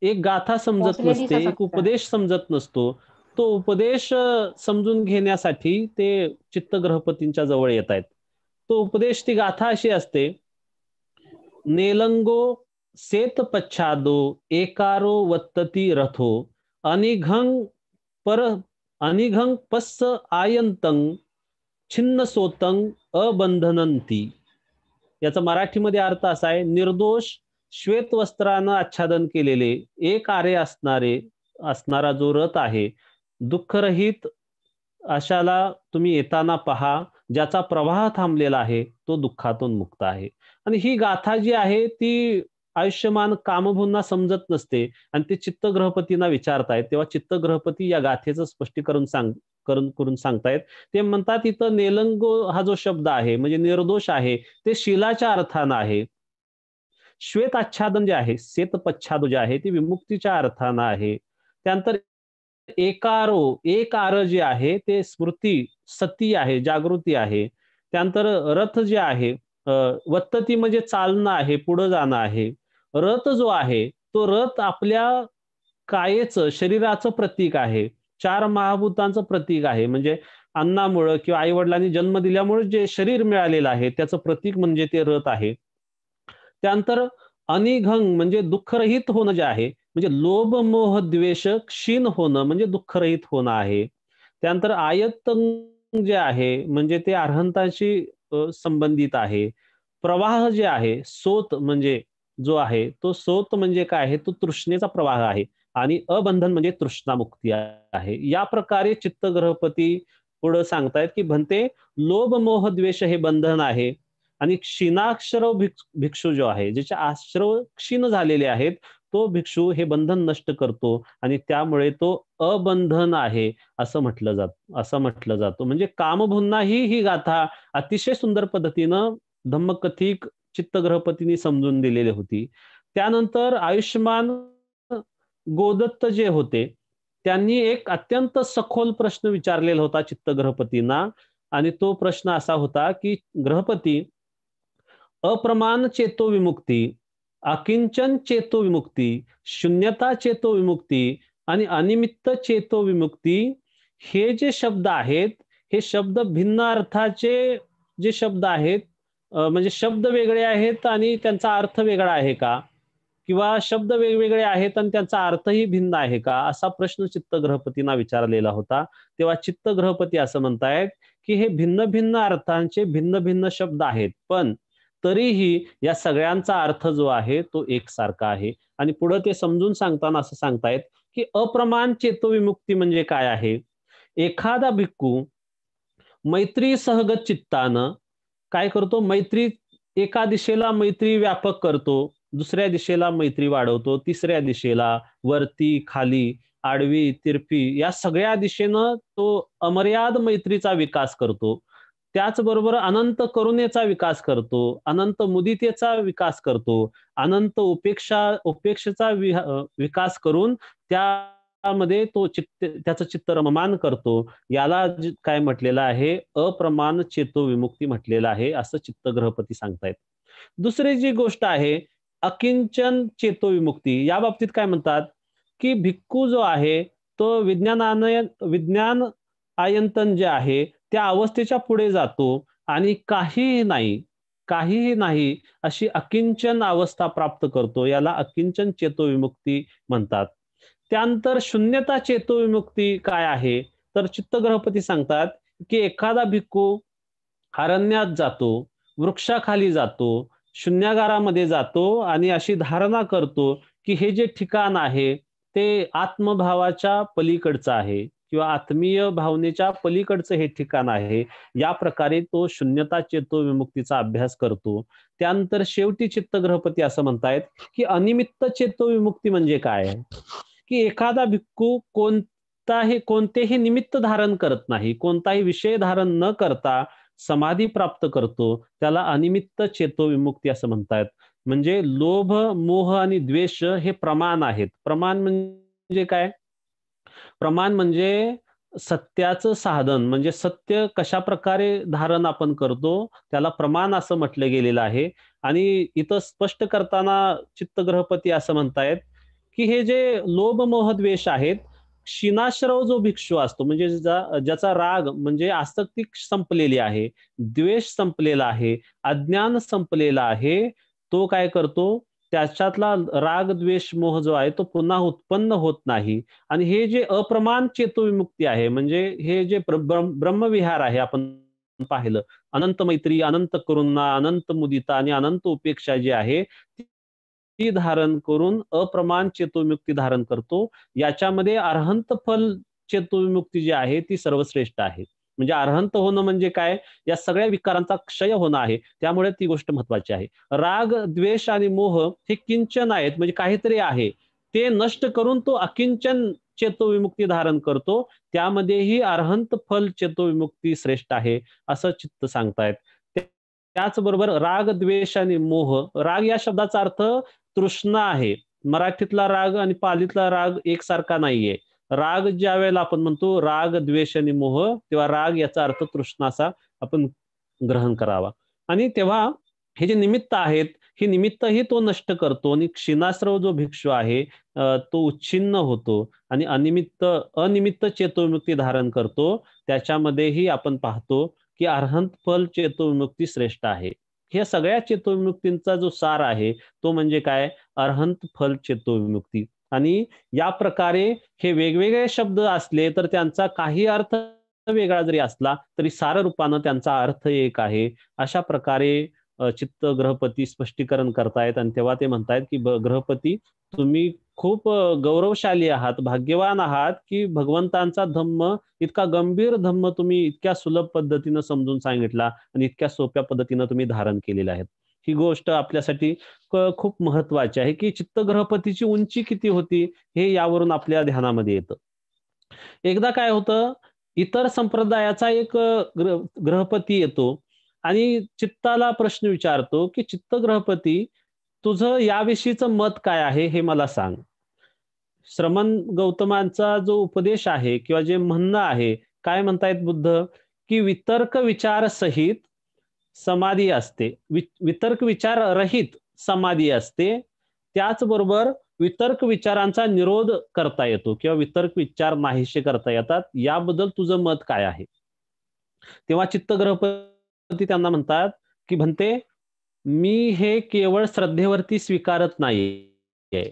एक गाथा समजत नसते, एक उपदेश समजत नसतो. तो उपदेश समजून घेण्यासाठी ते चित्तग्रहपतींच्या जवळ येत आहेत. तो उपदेश, ती गाथा अशी असते, नेलंगो सेत पच्छादो एकारो वत्तती रथो अनिघं पर अनिघं पस्स आयंतं छिन्न सोतं अबंधनंती. याचा मराठीमध्ये अर्थ असा आहे, निर्दोष श्वेत वस्त्रानं आच्छादन केलेले एक आरे असणारा जो रथ आहे, दुःखरहित अशाला तुम्ही येताना पहा, ज्याचा प्रवाह थांबलेला आहे, तो दुःखातून मुक्त आहे. आणि ही गाथा जी आहे ती आयुष्यमान कामभूंना समजत नसते आणि ते चित्तग्रहपतींना विचारतायत. तेव्हा चित्तग्रहपती या गाथेचं स्पष्टीकरण करून सांगतायत. ते म्हणतात, इथं नेलंगो हा जो शब्द आहे म्हणजे निर्दोष आहे, ते शीलाच्या अर्थानं आहे. श्वेत आच्छादन जे आहे, श्वेतपच्छाद जे आहे, ते विमुक्तीच्या अर्थानं आहे. त्यानंतर एकारो, एक आर जे आहे ते स्मृती, सती आहे, जागृती आहे. त्यानंतर रथ जे आहे, वत्तती म्हणजे चालणं आहे, पुढं जाणं आहे. रथ जो आहे, तो रथ आपल्या कायेचं, शरीराचं प्रतीक आहे. 4 महाभूतांचं प्रतीक आहे. म्हणजे अन्नामुळं किंवा आई-वडिलांनी जन्म दिल्यामुळे जे शरीर मिळालेलं आहे, त्याचं प्रतीक म्हणजे ते रथ आहे. त्यानंतर अनिघं म्हणजे दुःखरहित होणं जे आहे, म्हणजे लोभ, मोह, द्वेष क्षीण होणं म्हणजे दुःखरहित होणं आहे. त्यानंतर आयत्तं जे आहे, म्हणजे ते अरहंताशी संबंधित आहे. प्रवाह जे आहे, सोत म्हणजे जो आहे तो सोत म्हणजे काय आहे, तो तृष्णेचा प्रवाह आहे आणि अबंधन म्हणजे तृष्णामुक्ती आहे. या प्रकारे चित्तग्रहपती पुढे सांगतायत की म्हणते लोभ मोह द्वेष हे बंधन आहे आणि क्षीणाक्षर भिक्षू जो आहे, ज्याचे आश्रव क्षीण झालेले आहेत, तो भिक्षू हे बंधन नष्ट करतो आणि त्यामुळे तो अबंधन आहे असं म्हटलं जातं. म्हणजे कामभुन्ना ही गाथा अतिशय सुंदर पद्धतीनं धम्मकथिक चित्तग्रहपतींनी समजून दिलेली होती. त्यानंतर आयुष्यमान गोदत्त जे होते, त्यांनी एक अत्यंत सखोल प्रश्न विचारलेला होता चित्तग्रहपतींना आणि तो प्रश्न असा होता की ग्रहपती, अप्रमाण चेतो विमुक्ती, अकिंचन चेतो विमुक्ती, शून्यता चेतो विमुक्ती आणि अनिमित्त चेतो विमुक्ती हे जे शब्द आहेत, हे शब्द भिन्न अर्थाचे जे शब्द आहेत, म्हणजे शब्द वेगळे आहेत आणि त्यांचा अर्थ वेगळा आहे का? किंवा शब्द वेगवेगळे आहेत आणि त्यांचा अर्थही भिन्न आहे का? असा प्रश्न चित्तग्रहपतींना विचारलेला होता. तेव्हा चित्तग्रहपती असं म्हणतायत, की हे भिन्न-भिन्न अर्थांचे भिन्न-भिन्न शब्द आहेत. पण तरीही या सगळ्यांचा अर्थ जो आहे तो एकसारखा आहे. आणि पुढे ते समजून सांगताना असं सांगतायत, की अप्रमाण चेतोविमुक्ती म्हणजे काय आहे? एखादा भिक्खू मैत्री सहगत चित्तानं काय करतो? एका दिशेला मैत्री व्यापक करतो, दुसऱ्या दिशेला मैत्री वाढवतो, तिसऱ्या दिशेला, वरती, खाली, आडवी, तिरपी या सगळ्या दिशेनं तो अमर्याद मैत्रीचा विकास करतो. त्याचबरोबर अनंत करुणेचा विकास करतो, अनंत मुदितेचा विकास करतो, अनंत उपेक्षेचा विकास करून त्यामध्ये तो त्याचं चित्त रममान करतो. याला काय म्हटलेलं आहे? अप्रमाण चेतो विमुक्ती म्हटलेलं आहे, असं चित्तग्रहपती सांगतायत. दुसरी जी गोष्ट आहे, अकिंचन चेतो विमुक्ती. या बाबतीत काय म्हणतात, की भिक्खू जो आहे, तो विज्ञान आयंतन जे आहे, त्या अवस्थेच्या पुढे जातो आणि काहीही नाही अशी अकिंचन अवस्था प्राप्त करतो. याला अकिंचन चेतोविमुक्ती म्हणतात. त्यानंतर शून्यता चेतोविमुक्ती काय आहे? तर चित्तग्रहपती सांगतात, की एखादा भिक्खू अरण्यात जातो, वृक्षाखाली जातो, शून्यागारामध्ये जातो आणि अशी धारणा करतो, की हे जे ठिकाण आहे, ते आत्मभावाच्या पलीकडचं आहे किंवा आत्मीय भावनेच्या पलीकडचं हे ठिकाण आहे. या प्रकारे तो शून्यता चेतो विमुक्तीचा अभ्यास करतो. त्यानंतर शेवटी चित्तग्रहपती असं म्हणतायत, की अनिमित्त चेतो विमुक्ती म्हणजे काय आहे? की एखादा भिक्खू कोणतेही निमित्त धारण करत नाही, कोणताही विषय धारण न करता समाधी प्राप्त करतो, त्याला अनिमित्त चेतो विमुक्ती असं म्हणतायत. म्हणजे लोभ, मोह आणि द्वेष हे प्रमाण आहेत. प्रमाण म्हणजे काय? प्रमाण म्हणजे सत्याचं साधन, म्हणजे सत्य कशा प्रकारे धारण आपण करतो, त्याला प्रमाण असं म्हटलं गेलेलं आहे. आणि इथं स्पष्ट करताना चित्तग्रहपती असं म्हणतायत, की हे जे लोभ, मोह, द्वेष आहेत, क्षीणाश्रव जो भिक्षू असतो, म्हणजे ज्याचा राग म्हणजे आसक्ती संपलेली आहे, द्वेष संपलेला आहे, अज्ञान संपलेला आहे, तो काय करतो? त्याच्यातला राग, द्वेष, मोह जो आहे तो पुन्हा उत्पन्न होत नाही. आणि हे जे अप्रमाण चेतोविमुक्ती आहे, म्हणजे हे जे ब्रह्मविहार आहे आपण पाहिलं, अनंत मैत्री, अनंत करुणा, अनंत मुदिता आणि अनंत उपेक्षा जी आहे, ती धारण करून अप्रमाण चेतोविमुक्ती धारण करतो. याच्यामध्ये अरहंत फल चेतोविमुक्ती जी आहे ती सर्वश्रेष्ठ आहे. म्हणजे अरहंत होणं म्हणजे काय? या सगळ्या विकारांचा क्षय होणं आहे. त्यामुळे ती गोष्ट महत्वाची आहे. राग, द्वेष आणि मोह हे किंचन आहेत, म्हणजे काहीतरी आहे. ते नष्ट करून तो अकिंचन चेतोविमुक्ती धारण करतो. त्यामध्येही अरहंत फल चेतोविमुक्ती श्रेष्ठ आहे, असं चित्त सांगतायत. त्याचबरोबर राग, द्वेष आणि मोह, राग या शब्दाचा अर्थ तृष्णा आहे. मराठीतला राग आणि पालीतला राग एकसारखा नाहीये. राग ज्या वेळेला आपण म्हणतो राग, द्वेष आणि मोह, तेव्हा राग याचा अर्थ तृष्णा असा आपण ग्रहण करावा. आणि तेव्हा हे जे निमित्त आहेत, हे निमित्तही तो नष्ट करतो आणि क्षीणाश्रव जो भिक्षू आहे तो उच्छिन्न होतो आणि अनिमित्त चेतोविमुक्ती धारण करतो. त्याच्यामध्येही आपण पाहतो की अरहंत फल चेतोविमुक्ती श्रेष्ठ आहे. ह्या सगळ्या चेतोविमुक्तींचा जो सार आहे तो म्हणजे काय? अरहंत फल चेतोविमुक्ती. आणि या प्रकारे हे वेगवेगळे शब्द असले तर त्यांचा काही अर्थ वेगळा जरी असला तरी सार रूपानं त्यांचा अर्थ एक आहे. अशा प्रकारे चित्त ग्रहपती स्पष्टीकरण करतायत आणि तेव्हा ते म्हणतायत की ग्रहपती तुम्ही खूप गौरवशाली आहात, भाग्यवान आहात की भगवंतांचा धम्म, इतका गंभीर धम्म तुम्ही इतक्या सुलभ पद्धतीनं समजून सांगितला आणि इतक्या सोप्या पद्धतीनं तुम्ही धारण केलेला आहे. ही गोष्ट आपल्यासाठी खूप महत्वाची आहे की चित्त ग्रहपतीची उंची किती होती हे यावरून आपल्या ध्यानामध्ये येतं. एकदा काय होतं, इतर संप्रदायाचा एक ग्रहपती येतो आणि चित्ताला प्रश्न विचारतो की चित्त ग्रहपती, तुझं याविषयीचं मत काय आहे हे मला सांग. श्रमण गौतमांचा जो उपदेश आहे किंवा जे म्हणणं आहे, काय म्हणतायत बुद्ध, की वितर्क विचार सहित समाधी असते, वितर्क विचार रहित समाधी असते. त्याचबरोबर वितर्क विचारांचा निरोध करता येतो किंवा वितर्क विचार नाहीसे करता येतात. याबद्दल तुझं मत काय आहे? तेव्हा चित्तग्रहपती त्यांना म्हणतात की म्हणते, मी हे केवळ श्रद्धेवरती स्वीकारत नाहीये.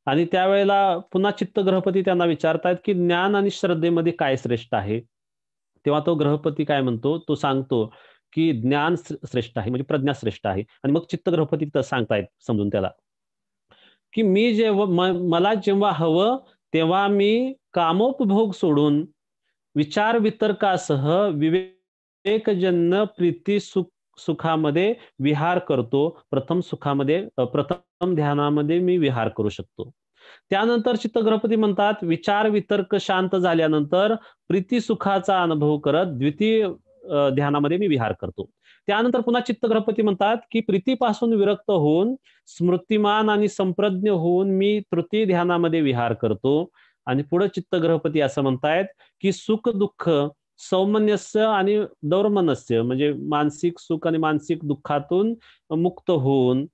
आणि त्यावेळेला पुन्हा चित्तग्रहपती त्यांना विचारतात की ज्ञान आणि श्रद्धेमध्ये काय श्रेष्ठ आहे? तेव्हा तो ग्रहपती काय म्हणतो, तो सांगतो की ज्ञान श्रेष्ठ आहे, म्हणजे प्रज्ञा श्रेष्ठ आहे. आणि मग चित्तग्रहपती सांगतायत समजून त्याला, की मी जेव्हा मला जेव्हा हवं तेव्हा मी कामोपभोग सोडून विचार वितर्कासह विवेकजन्य प्रीती सुखामध्ये विहार करतो. प्रथम ध्यानामध्ये मी विहार करू शकतो. त्यानंतर चित्तग्रहपती म्हणतात, विचार वितर्क शांत झाल्यानंतर प्रीती सुखाचा अनुभव करत द्वितीय ध्यानामध्ये मी विहार करतो. त्यानंतर पुन्हा चित्तग्रहपती म्हणतात की प्रीतीपासून विरक्त होऊन स्मृतिमान आणि संप्रज्ञ होऊन मी तृतीय ध्यानामध्ये विहार करतो. आणि पुढे चित्तग्रहपती असं म्हणतायत की सुख दुःख सौमनस्य आणि दौर्मनस्य, म्हणजे मानसिक सुख आणि मानसिक दुःखातून मुक्त होऊन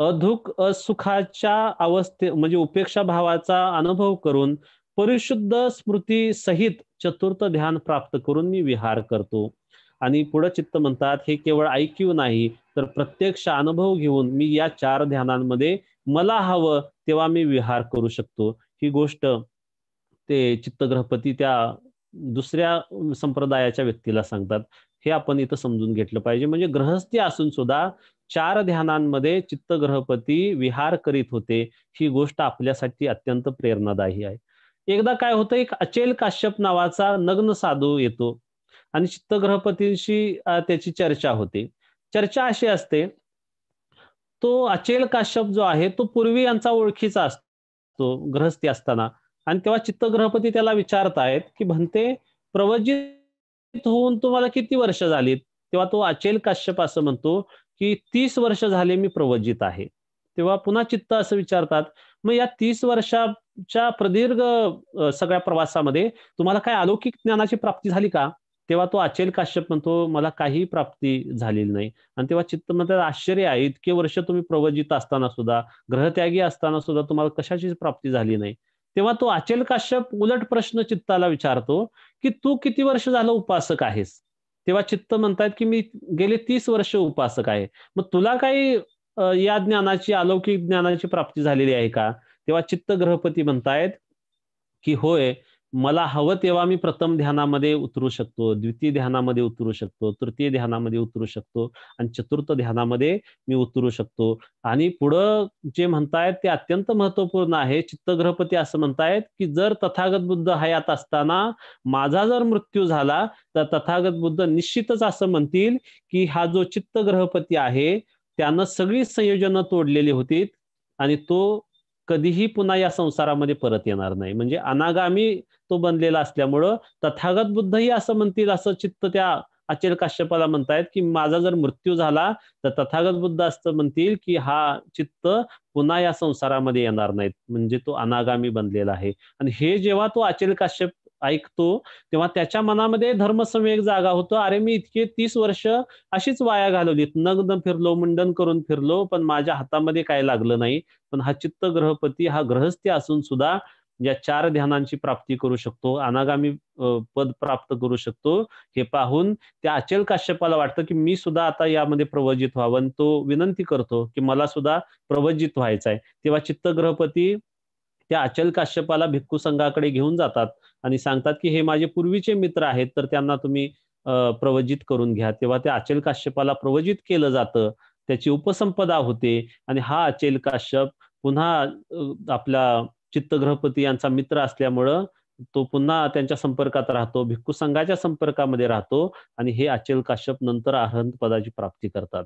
अधुक असुखाच्या अवस्थे म्हणजे उपेक्षा भावाचा अनुभव करून परिशुद्ध स्मृती सहित चतुर्थ ध्यान प्राप्त करून मी विहार करतो. आणि पुढे चित्त म्हणतात, हे केवळ ऐकीव नाही तर प्रत्यक्ष अनुभव घेऊन मी या 4 ध्यानांमध्ये मला हवं तेव्हा मी विहार करू शकतो. ही गोष्ट ते चित्तग्रहपती त्या दुसऱ्या संप्रदायाच्या व्यक्तीला सांगतात. हे आपण इथं समजून घेतलं पाहिजे. म्हणजे गृहस्थी असून सुद्धा 4 ध्यानांमध्ये चित्तग्रहपती विहार करीत होते. ही गोष्ट आपल्यासाठी अत्यंत प्रेरणादायी आहे. एकदा काय होतं, एक अचेल काश्यप नावाचा नग्न साधू येतो आणि चित्तग्रहपतींशी त्याची चर्चा होते. चर्चा अशी असते, तो अचेल काश्यप जो आहे तो पूर्वी यांचा ओळखीचा असतो गृहस्थी असताना. आणि तेव्हा चित्तग्रहपती त्याला विचारतायत की म्हणते, प्रवजित होऊन तुम्हाला किती वर्ष झालीत? तेव्हा तो अचेल काश्यप असं म्हणतो की 30 वर्ष झाले मी प्रवजित आहे. तेव्हा पुन्हा चित्त असं विचारतात, मग या 30 वर्षाच्या प्रदीर्घ सगळ्या प्रवासामध्ये तुम्हाला काय अलौकिक ज्ञानाची प्राप्ती झाली का? तेव्हा तो अचेल काश्यप म्हणतो, मला काही प्राप्ती झालेली नाही. आणि तेव्हा चित्त म्हणतात, आश्चर्य आहे, इतके वर्ष तुम्ही प्रवजित असताना सुद्धा, ग्रहत्यागी असताना सुद्धा तुम्हाला कशाचीच प्राप्ती झाली नाही. तेव्हा तो अचेल काश्यप उलट प्रश्न चित्ताला विचारतो की तू किती वर्ष झालं उपासक आहेस? तेव्हा चित्त म्हणतात की मी गेले 30 वर्ष उपासक आहे. मग तुला काही या ज्ञानाची, अलौकिक ज्ञानाची प्राप्ती झालेली आहे का? तेव्हा चित्त ग्रहपती म्हणतायत की होय, मला हवं तेव्हा मी प्रथम ध्यानामध्ये उतरू शकतो, द्वितीय ध्यानामध्ये उतरू शकतो, तृतीय ध्यानामध्ये उतरू शकतो आणि चतुर्थ ध्यानामध्ये मी उतरू शकतो. आणि पुढं जे म्हणतायत ते अत्यंत महत्वपूर्ण आहे. चित्तग्रहपती असं म्हणतायत की जर तथागत बुद्ध हयात असताना माझा जर मृत्यू झाला तर तथागत बुद्ध निश्चितच असं म्हणतील की हा जो चित्तग्रहपती आहे त्यानं सगळी संयोजनं तोडलेली होती आणि तो कधीही पुन्हा या संसारामध्ये परत येणार नाही. म्हणजे अनागामी तो बनलेला असल्यामुळं तथागत बुद्धही असं म्हणतील, असं चित्त त्या अचेल काश्यपाला म्हणतायत की माझा जर मृत्यू झाला तर तथागत बुद्ध असं म्हणतील की हा चित्त पुन्हा या संसारामध्ये येणार नाहीत, म्हणजे तो अनागामी बनलेला आहे. आणि हे जेव्हा तो अचेल काश्यप ऐकतो तेव्हा त्याच्या मनामध्ये धर्मसंवेग जागा होतो. अरे, मी इतके 30 वर्ष अशीच वाया घालवलीत, नग्न फिरलो, मुंडन करून फिरलो, पण माझ्या हातामध्ये काय लागलं नाही. पण हा चित्त ग्रहपती हा गृहस्थी असून सुद्धा या 4 ध्यानांची प्राप्ती करू शकतो, अनागामी पद प्राप्त करू शकतो. हे पाहून त्या अचेल काश्यपाला वाटतं की मी सुद्धा आता यामध्ये प्रवजित व्हावं आणि तो विनंती करतो की मला सुद्धा प्रवजित व्हायचं आहे. तेव्हा चित्त ग्रहपती त्या अचल काश्यपाला भिक्खू संघाकडे घेऊन जातात आणि सांगतात की हे माझे पूर्वीचे मित्र आहेत, तर त्यांना तुम्ही प्रवजित करून घ्या. तेव्हा त्या अचेल काश्यपाला प्रवजित केलं जातं, त्याची उपसंपदा होते आणि हा अचेल काश्यप पुन्हा आपला चित्तग्रहपती यांचा मित्र असल्यामुळं तो पुन्हा त्यांच्या संपर्कात राहतो, भिक्खू संघाच्या संपर्कामध्ये राहतो आणि हे अचेल काश्यप नंतर अरहंत पदाची प्राप्ती करतात.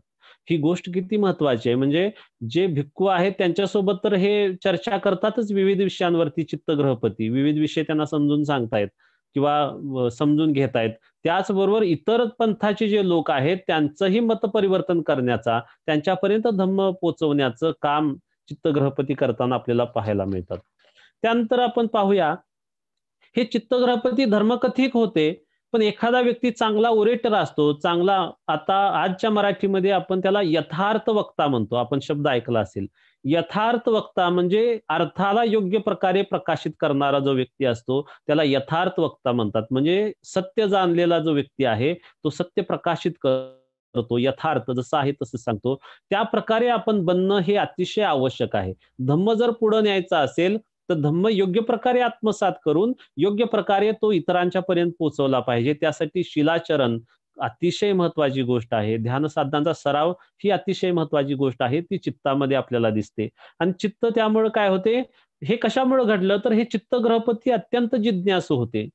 ही गोष्ट किती महत्वाची आहे. म्हणजे जे भिक्खू आहेत त्यांच्यासोबत तर हे चर्चा करतातच विविध विषयांवरती चित्तग्रहपती. विविध विषय त्यांना समजून सांगतायत किंवा समजून घेतायत. त्याचबरोबर इतर पंथाचे जे लोक आहेत त्यांचंही मत परिवर्तन करण्याचा, त्यांच्यापर्यंत धम्म पोहोचवण्याचं काम चित्तग्रहपती करताना आपल्याला पाहायला मिळतात. त्यानंतर आपण पाहूया, हे चित्तग्रहपती धर्मकथिक होते, पण एखादा व्यक्ती चांगला ओरेटर असतो, चांगला आता आजच्या मराठीमध्ये आपण त्याला यथार्थ वक्ता म्हणतो. आपण शब्द ऐकला असेल. यथार्थ वक्ता म्हणजे अर्थाला योग्य प्रकारे प्रकाशित करणारा जो व्यक्ती असतो, त्याला यथार्थ वक्ता म्हणतात. म्हणजे सत्य जाणलेला जो व्यक्ती आहे, तो सत्य प्रकाशित करतो. यथार्थ जसं आहे तसं सांगतो. त्या प्रकारे आपण बनणं हे अतिशय आवश्यक आहे. धम्म जर पुढे न्यायचा असेल, तर धम्म योग्य प्रकारे आत्मसात करून योग्य प्रकारे तो इतरांच्या पर्यंत पोहोचवला पाहिजे. त्यासाठी शिलाचरण अतिशय महत्वाची गोष्ट आहे. ध्यान साधनांचा सराव ही अतिशय महत्वाची गोष्ट आहे. ती चित्तामध्ये आपल्याला दिसते. आणि चित्त त्यामुळे काय होते, हे कशामुळे घडलं तर हे चित्तग्रहपती अत्यंत जिज्ञासू होते.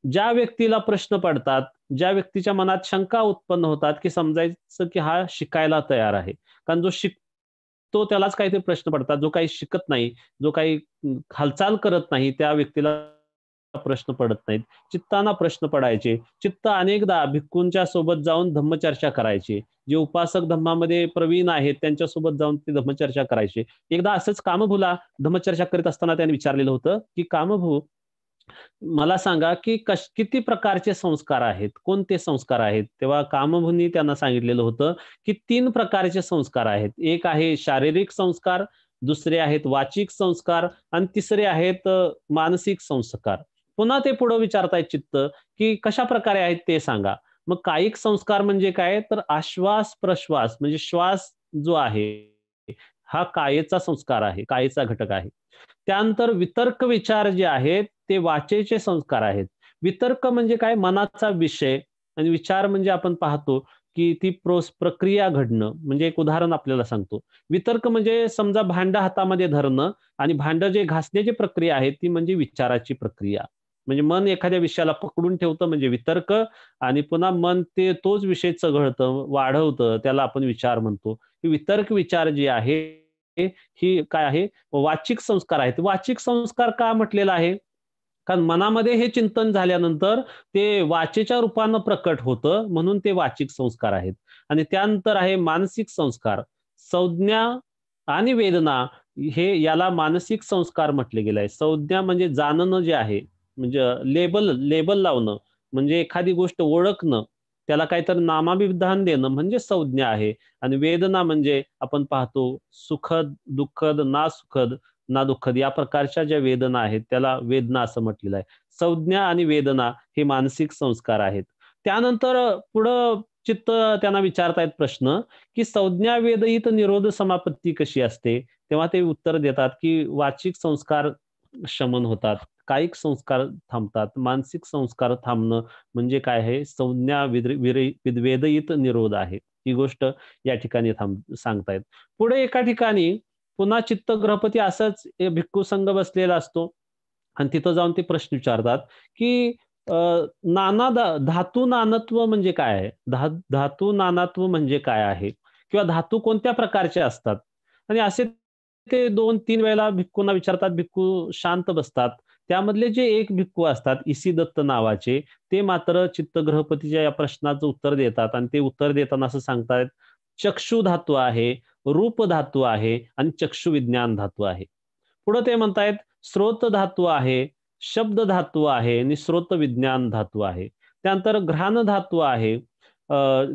ज्या व्यक्तीला प्रश्न पडतात, ज्या व्यक्तीच्या मनात शंका उत्पन्न होतात, की समजायचं की हा शिकायला तयार आहे. कारण जो शिकतो त्यालाच काहीतरी प्रश्न पडतात. जो काही शिकत नाही, जो काही हालचाल करत नाही, त्या व्यक्तीला प्रश्न पडत नाहीत. चित्तांना प्रश्न पडायचे. चित्त अनेकदा भिक्खूंच्या सोबत जाऊन धम्मचर्चा करायचे. जे उपासक धम्मामध्ये प्रवीण आहेत त्यांच्यासोबत जाऊन ते धम्मचर्चा करायचे. एकदा असंच कामभूला धम्मचर्चा करीत असताना त्यांनी विचारलेलं होतं, की कामभू मला सांगा, की किती प्रकारचे संस्कार आहेत? कोणते संस्कार आहेत? तेव्हा कामभूनी त्यांना सांगितलेलं होतं, की 3 प्रकारचे संस्कार आहेत. एक आहे शारीरिक संस्कार, दुसरे आहेत वाचिक संस्कार आणि तिसरे आहेत मानसिक संस्कार. पुन्हा ते पुढे विचारतायत चित्त, की कशाप्रकारे आहेत ते सांगा. मग कायिक संस्कार म्हणजे काय? तर आश्वास-प्रश्वास म्हणजे श्वास जो आहे, हा कायेचा संस्कार आहे, कायेचा घटक आहे. त्यानंतर वितर्क विचार जे आहेत ते वाचेचे संस्कार आहेत. वितर्क म्हणजे काय? मनाचा विषय आणि विचार म्हणजे आपण पाहतो की ती प्रक्रिया घडणं. म्हणजे एक उदाहरण आपल्याला सांगतो. वितर्क म्हणजे समजा भांडं हातामध्ये धरणं आणि भांडं जे घासण्याची प्रक्रिया आहे ती म्हणजे विचाराची प्रक्रिया. म्हणजे मन एखाद्या विषयाला पकडून ठेवतं म्हणजे वितर्क आणि पुन्हा मन ते तोच विषय चघळतं, वाढवतं, त्याला आपण विचार म्हणतो. ही वितर्क विचार जे आहे ही काय आहे? वाचिक संस्कार आहेत. वाचिक संस्कार का म्हटलेला आहे? कारण मनामध्ये हे चिंतन झाल्यानंतर ते वाचेच्या रूपानं प्रकट होतं, म्हणून ते वाचिक संस्कार आहेत. आणि त्यानंतर आहे मानसिक संस्कार. संज्ञा आणि वेदना हे याला मानसिक संस्कार म्हटले गेले आहे. संज्ञा म्हणजे जाणणं जे आहे, म्हणजे लेबल लेबल लावणं, म्हणजे एखादी गोष्ट ओळखणं, त्याला काहीतरी नामाभिधान देणं म्हणजे संज्ञा आहे. आणि वेदना म्हणजे आपण पाहतो सुखद, दुःखद, ना सुखद, ना दुःखद या प्रकारच्या ज्या वेदना आहेत त्याला वेदना असं म्हटलेलं आहे. संज्ञा आणि वेदना हे मानसिक संस्कार आहेत. त्यानंतर पुढं चित्त त्यांना विचारतायत प्रश्न, की संज्ञा वेदहित निरोध समापत्ती कशी असते? तेव्हा ते उत्तर देतात, की वाचिक संस्कार शमन होतात, कायिक संस्कार थांबतात, मानसिक संस्कार थांबणं म्हणजे काय आहे? संज्ञा वेदहित निरोध आहे. ही गोष्ट या ठिकाणी सांगतायत. पुढे एका ठिकाणी पुन्हा चित्तग्रहपती असंच भिक्खू संघ बसलेला असतो आणि तिथं जाऊन ते प्रश्न विचारतात, की धातू नानत्व म्हणजे काय आहे? धातू नानात्व म्हणजे काय आहे? किंवा धातू कोणत्या प्रकारचे असतात? आणि असे ते 2-3 वेळेला भिक्खूंना विचारतात. भिक्खू शांत बसतात. त्यामधले जे एक भिक्खू असतात इसिदत्त नावाचे, ते मात्र चित्तग्रहपतीच्या या प्रश्नाचं उत्तर देतात आणि ते उत्तर देताना असं सांगतात, चक्षु धातू आहे, रूप धातू आहे आणि चक्षु विज्ञान धातू आहे. पुढे ते म्हणतायत स्रोत धातू आहे, शब्द धातू आहे आणि स्रोत विज्ञान धातू आहे. त्यानंतर घ्राण धातू आहे,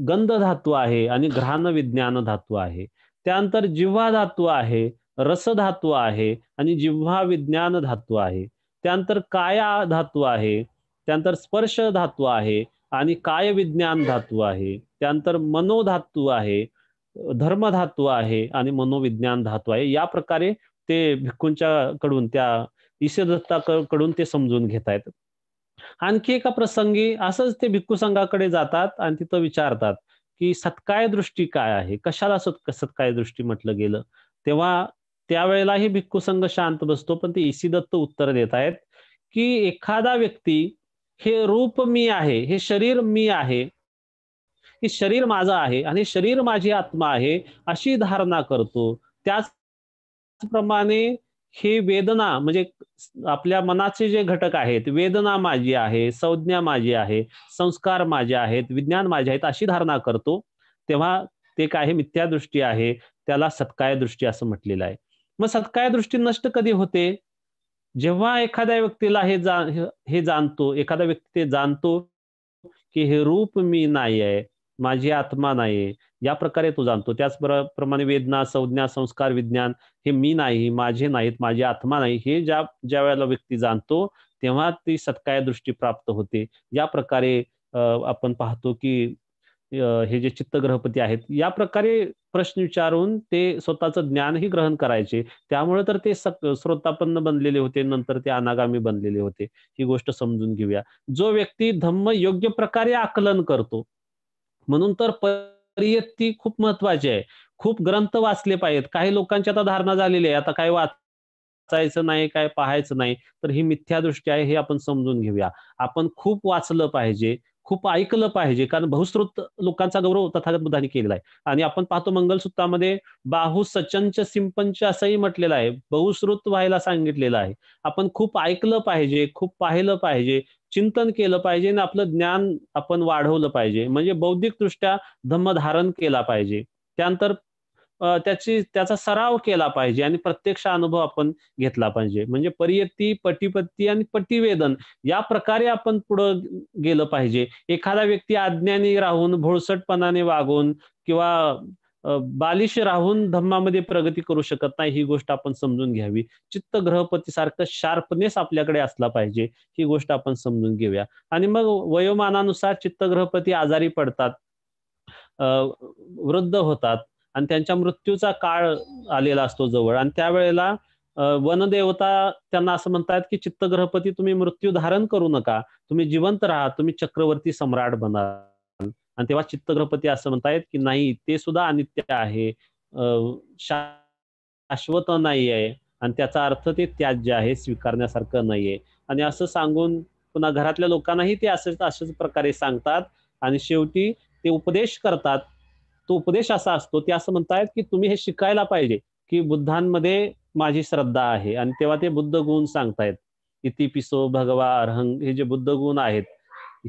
गंध धातू आहे आणि घ्राण विज्ञान धातू आहे. त्यानंतर जिव्हा धातू आहे, रस धातू आहे आणि जिव्हा विज्ञान धातू आहे. त्यानंतर काया धातू आहे, त्यानंतर स्पर्श धातू आहे आणि काय विज्ञान धातू आहे. त्यानंतर मनोधातू आहे, धर्म धातू आहे आणि मनोविज्ञान धातू आहे. या प्रकारे ते भिक्खूंच्या कडून त्या ईशदत्ताकडून ते समजून घेतायत. आणखी एका प्रसंगी असंच ते भिक्खू संघाकडे जातात आणि तिथं विचारतात, की सत्काय दृष्टी काय आहे? कशाला सत्काय दृष्टी म्हटलं गेलं? तेव्हा त्यावेळेलाही भिक्खू संघ शांत बसतो, पण ते ईशीदत्त उत्तर देत आहेत, की एखादा व्यक्ती हे रूप मी आहे, हे शरीर मी आहे, हे शरीर माझं आहे आणि शरीर माझी आत्मा आहे, अशी धारणा करतो. त्याचप्रमाणे हे वेदना म्हणजे आपल्या मनाचे जे घटक आहेत, वेदना माझी आहे, संज्ञा माझी आहे, संस्कार माझे आहेत, विज्ञान माझे आहेत, अशी धारणा करतो. तेव्हा ते काय आहे मिथ्या दृष्टी आहे. त्याला सत्काय दृष्टी असं म्हटलेलं आहे. मग सत्काय दृष्टी नष्ट कधी होते? जेव्हा एखाद्या व्यक्तीला हे जाणतो, एखादा व्यक्ती ते जाणतो, की हे रूप मी नाही आहे, माझी आत्मा नाही आहे. या प्रकारे तो जाणतो. त्याचप्रमाणे वेदना, संज्ञा, संस्कार, विज्ञान हे मी नाही, माझे नाहीत, माझी आत्मा नाही. हे ज्या वेळेला व्यक्ती जाणतो, तेव्हा ती सत्काय दृष्टी प्राप्त होते. या प्रकारे आपण पाहतो, की हे जे चित्तग्रहपती आहेत, या प्रकारे प्रश्न विचारून ते स्वतःचं ज्ञानही ग्रहण करायचे. त्यामुळे तर ते श्रोतापन्न बनलेले होते, नंतर ते अनागामी बनलेले होते. ही गोष्ट समजून घेऊया. जो व्यक्ती धम्म योग्य प्रकारे आकलन करतो, म्हणून तर परियत्ती खूप महत्वाची आहे. खूप ग्रंथ वाचले पाहिजेत. काही लोकांची आता धारणा झालेली आहे, आता काय वाचायचं नाही, काय पाहायचं नाही. तर ही मिथ्या दृष्टी आहे, हे आपण समजून घेऊया. आपण खूप वाचलं पाहिजे, खूप ऐकलं पाहिजे. कारण बहुश्रुत लोकांचा गौरव तथागत बुद्धांनी केलेला आहे. आणि आपण पाहतो मंगलसूत्रामध्ये बाहू सचंच सिंपंच असंही म्हटलेलं आहे. बहुश्रुत व्हायला सांगितलेलं आहे. आपण खूप ऐकलं पाहिजे, खूप पाहिलं पाहिजे, चिंतन केलं पाहिजे आणि आपलं ज्ञान आपण वाढवलं पाहिजे. म्हणजे बौद्धिकदृष्ट्या धम्म धारण केला पाहिजे. त्यानंतर त्याचा सराव केला पाहिजे आणि प्रत्यक्ष अनुभव आपण घेतला पाहिजे. म्हणजे परियत्ती, पटीपत्ती आणि पटीवेदन या प्रकारे आपण पुढं गेलं पाहिजे. एखादा व्यक्ती अज्ञानी राहून, भोळसटपणाने वागून किंवा बालिश राहून धम्मामध्ये प्रगती करू शकत नाही, ही गोष्ट आपण समजून घ्यावी. चित्त ग्रहपतीसारखं शार्पनेस आपल्याकडे असला पाहिजे, ही गोष्ट आपण समजून घेऊया. आणि मग वयोमानानुसार चित्तग्रहपती आजारी पडतात, वृद्ध होतात आणि त्यांच्या मृत्यूचा काळ आलेला असतो जवळ आणि त्यावेळेला वनदेवता त्यांना असं म्हणतात, की चित्तग्रहपती तुम्ही मृत्यू धारण करू नका. तुम्ही जिवंत राहा, तुम्ही चक्रवर्ती सम्राट बना. आणि तेव्हा चित्तग्रहपती असं म्हणतायत, की नाही ते सुद्धा अनित्य आहे. शाश्वत नाही आहे आणि त्याचा अर्थ ते त्याज्य आहे, स्वीकारण्यासारखं नाहीये. आणि असं सांगून पुन्हा घरातल्या लोकांनाही ते अशाच प्रकारे सांगतात आणि शेवटी ते उपदेश करतात. तो उपदेश असा असतो, ते असं म्हणतायत, की तुम्ही हे शिकायला पाहिजे, की बुद्धांमध्ये माझी श्रद्धा आहे आणि तेव्हा ते बुद्ध गुण सांगतायत. इतिपिसो भगवा अर्हं हे जे बुद्ध गुण आहेत,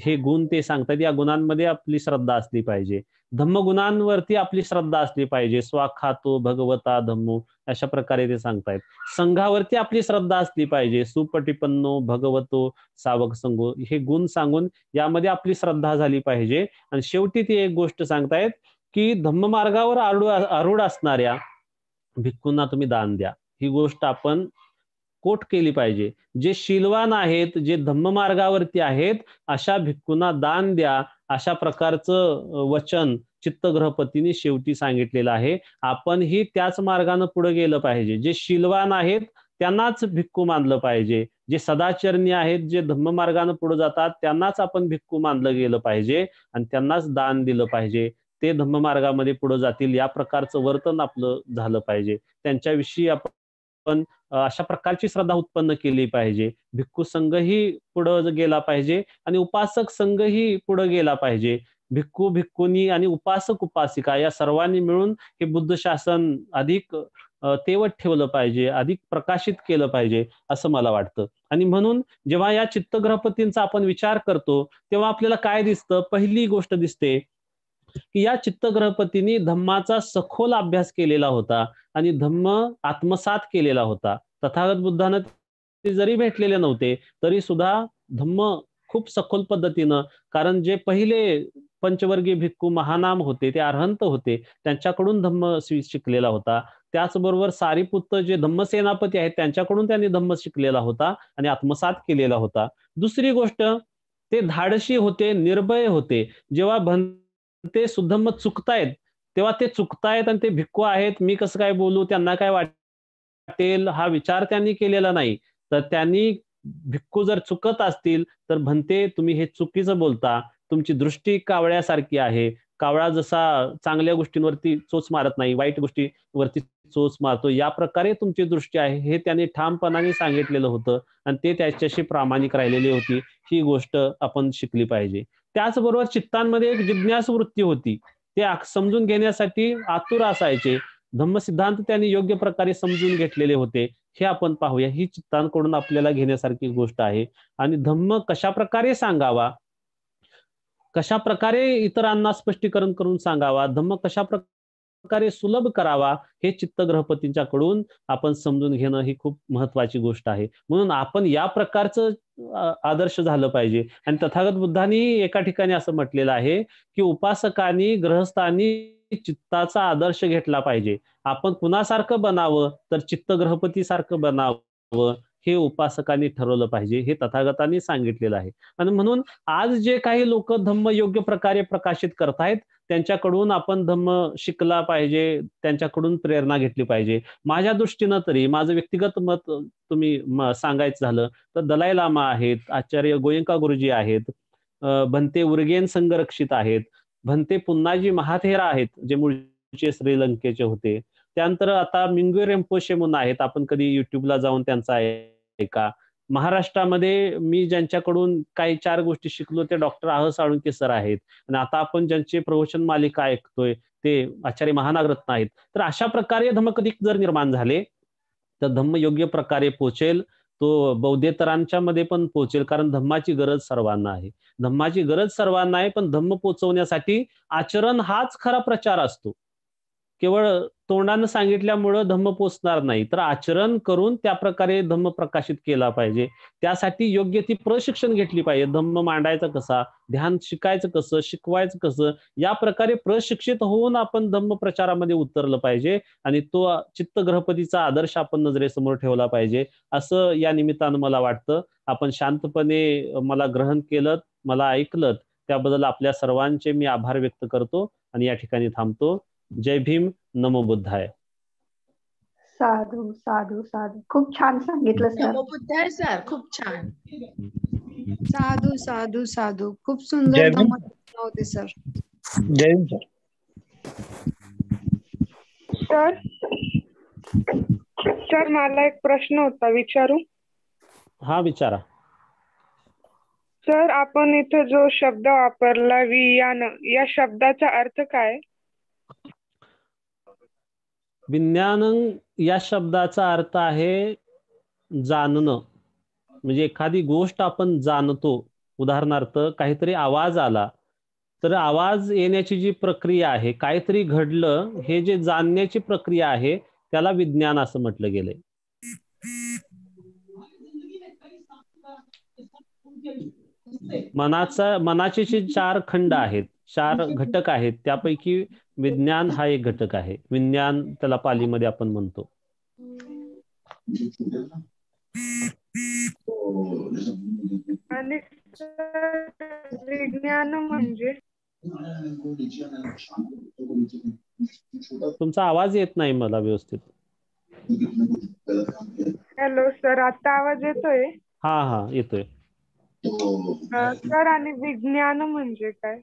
हे गुण ते सांगतात. या गुणांमध्ये आपली श्रद्धा असली पाहिजे. धम्मगुणांवरती आपली श्रद्धा असली पाहिजे. स्वाखातो भगवता धम्मो अशा प्रकारे ते सांगतायत. संघावरती आपली श्रद्धा असली पाहिजे. सुपटिपन्नो भगवतो सावक संगो हे गुण सांगून यामध्ये आपली श्रद्धा झाली पाहिजे. आणि शेवटी ती एक गोष्ट सांगतायत, की धम्ममार्गावर आरूढ असणाऱ्या भिक्खूंना तुम्ही दान द्या. ही गोष्ट आपण कोट केली पाहिजे. जे शीलवान आहेत, जे धम्ममार्गावरती आहेत, अशा भिक्खूंना दान द्या. अशा प्रकारचं वचन चित्तग्रहपतींनी शेवटी सांगितलेलं आहे. आपणही त्याच मार्गाने पुढे गेलं पाहिजे. जे शीलवान आहेत, त्यांनाच भिक्खू मानलं पाहिजे. जे सदाचरणी आहेत, जे धम्ममार्गाने पुढे जातात, त्यांनाच आपण भिक्खू मानलं गेलं पाहिजे आणि त्यांनाच दान दिलं पाहिजे. ते धम्ममार्गामध्ये पुढे जातील या प्रकारचं वर्तन आपलं झालं पाहिजे. त्यांच्याविषयी आपण अशा प्रकारची श्रद्धा उत्पन्न केली पाहिजे. भिक्खू संघही पुढे गेला पाहिजे आणि उपासक संघही पुढे गेला पाहिजे. भिक्खू भिक्खुनी आणि उपासक उपासिका या सर्वांनी मिळून हे बुद्ध शासन अधिक तेवत ठेवलं पाहिजे, अधिक प्रकाशित केलं पाहिजे असं मला वाटतं. आणि म्हणून जेव्हा या चित्तग्रहपतींचा आपण विचार करतो, तेव्हा आपल्याला काय दिसतं? पहिली गोष्ट दिसते, की या चित्तग्रहपतींनी धम्माचा सखोल अभ्यास केलेला होता आणि धम्म आत्मसात केलेला होता. तथागत बुद्धांना ते जरी भेटलेले नव्हते, तरी सुद्धा धम्म खूप सखोल पद्धतीनं, कारण जे पहिले पंचवर्गीय भिक्खू महानाम होते, ते अरहंत होते, त्यांच्याकडून धम्म शिकलेला होता. त्याचबरोबर सारिपुत्त जे धम्मसेनापती आहेत, त्यांच्याकडून त्यांनी धम्म शिकलेला होता आणि आत्मसात केलेला होता. दुसरी गोष्ट, ते धाडशी होते, निर्भय होते. जेव्हा ते सुद्धम्म चुकतायत, तेव्हा ते चुकतायत आणि ते भिक्खू आहेत, मी कसं काय बोलू, त्यांना काय वाटेल हा विचार त्यांनी केलेला नाही. तर त्यांनी भिक्खू जर चुकत असतील तर म्हणते तुम्ही हे चुकीचं बोलता, तुमची दृष्टी कावळ्यासारखी आहे, कावळा जसा चांगल्या गोष्टींवरती चोच मारत नाही, वाईट गोष्टीवरती चोच मारतो, या प्रकारे तुमची दृष्टी आहे, हे त्यांनी ठामपणाने सांगितलेलं होतं आणि ते त्याच्याशी प्रामाणिक राहिलेली होती. ही गोष्ट आपण शिकली पाहिजे. त्याचबरोबर चित्तांमध्ये एक जिज्ञासू वृत्ती होती. ते समजून घेण्यासाठी आतुर असायचे. धम्मसिद्धांत त्यांनी योग्य प्रकारे समजून घेतलेले होते. हे आपण पाहूया. ही चित्तांकडून आपल्याला घेण्यासारखी गोष्ट आहे. आणि धम्म कशा प्रकारे सांगावा, कशा प्रकारे इतरांना स्पष्टीकरण करून सांगावा, धम्म कशा प्रकारे सुलभ करावा, हे चित्त गृहपतींच्याकडून आपण समजून घेणं ही खूप महत्वाची गोष्ट आहे. म्हणून आपण या प्रकारचं आदर्श झालं पाहिजे. आणि तथागत बुद्धांनी एका ठिकाणी असं म्हटलेलं आहे की उपासकांनी गृहस्थांनी चित्ताचा आदर्श घेतला पाहिजे. आपण कुणासारखं बनावं तर चित्त गृहपती सारखं बनावं, हे उपासकांनी ठरवलं पाहिजे. हे तथागतांनी सांगितलेलं आहे. आणि म्हणून आज जे काही लोक धम्म योग्य प्रकारे प्रकाशित करतायत त्यांच्याकडून आपण धम्म शिकला पाहिजे, त्यांच्याकडून प्रेरणा घेतली पाहिजे. माझ्या दृष्टीनं तरी माझं व्यक्तिगत मत तुम्ही सांगायचं झालं तर दलाई लामा आहेत, आचार्य गोयंका गुरुजी आहेत, भंते उर्गेन संघरक्षित आहेत, भंते पुन्नाजी महाथेरा आहेत जे मूळचे श्रीलंकेचे होते. त्यानंतर आता मिंगू रिंपोचे म्हणून आहेत, आपण कधी युट्यूबला जाऊन त्यांचा ऐका. महाराष्ट्रामध्ये मी ज्यांच्याकडून काही 4 गोष्टी शिकलो ते डॉक्टर आह साळुंके सर आहेत. आणि आता आपण ज्यांचे प्रवचन मालिका ऐकतोय ते आचार्य महानागरत्न आहेत. तर अशा प्रकारे धम्मकदिक जर निर्माण झाले तर धम्म योग्य प्रकारे पोचेल, तो बौद्धेतरांच्या मध्ये पण पोचेल. कारण धम्माची गरज सर्वांना आहे. धम्माची गरज सर्वांना आहे, पण धम्म पोचवण्यासाठी आचरण हाच खरा प्रचार असतो. केवळ तोंडानं सांगितल्यामुळं धम्म पोचणार नाही, तर आचरण करून त्या प्रकारे धम्म प्रकाशित केला पाहिजे. त्यासाठी योग्य ती प्रशिक्षण घेतली पाहिजे. धम्म मांडायचा कसा, ध्यान शिकायचं कसं, शिकवायचं कसं, या प्रकारे प्रशिक्षित होऊन आपण धम्म प्रचारामध्ये उतरलं पाहिजे. आणि तो चित्त गृहपतीचा आदर्श आपण नजरेसमोर ठेवला पाहिजे, असं या निमित्तानं मला वाटतं. आपण शांतपणे मला ग्रहण केलं, मला ऐकलं, त्याबद्दल आपल्या सर्वांचे मी आभार व्यक्त करतो आणि या ठिकाणी थांबतो. जय भीम, नमो बुद्धाय. साधू साधू साधू, खूप छान सांगितलं सर. नमो बुद्धाय सर, खूप छान. साधू साधू साधू, खूप सुंदर धम्म होते सर. जय भीम सर. सर मला एक प्रश्न होता, विचारू? हा विचारा. सर आपण इथे जो शब्द वापरला विज्ञान, या शब्दाचा अर्थ काय? विज्ञान या शब्दाचा अर्थ आहे जाणणं. म्हणजे एखादी गोष्ट आपण जाणतो. उदाहरणार्थ काहीतरी आवाज आला तर आवाज येण्याची जी प्रक्रिया आहे, काहीतरी घडलं, हे जे जाणण्याची प्रक्रिया आहे त्याला विज्ञान असं म्हटलं गेलंय. मनाचे जे 4 खंड आहेत, 4 घटक आहेत, त्यापैकी विज्ञान हा एक घटक आहे. विज्ञान त्याला पालीमध्ये आपण म्हणतो. आणि विज्ञान म्हणजे? तुमचा आवाज येत नाही मला व्यवस्थित. हॅलो सर, आता आवाज येतोय? हा हा येतोय. सर आणि विज्ञान म्हणजे काय?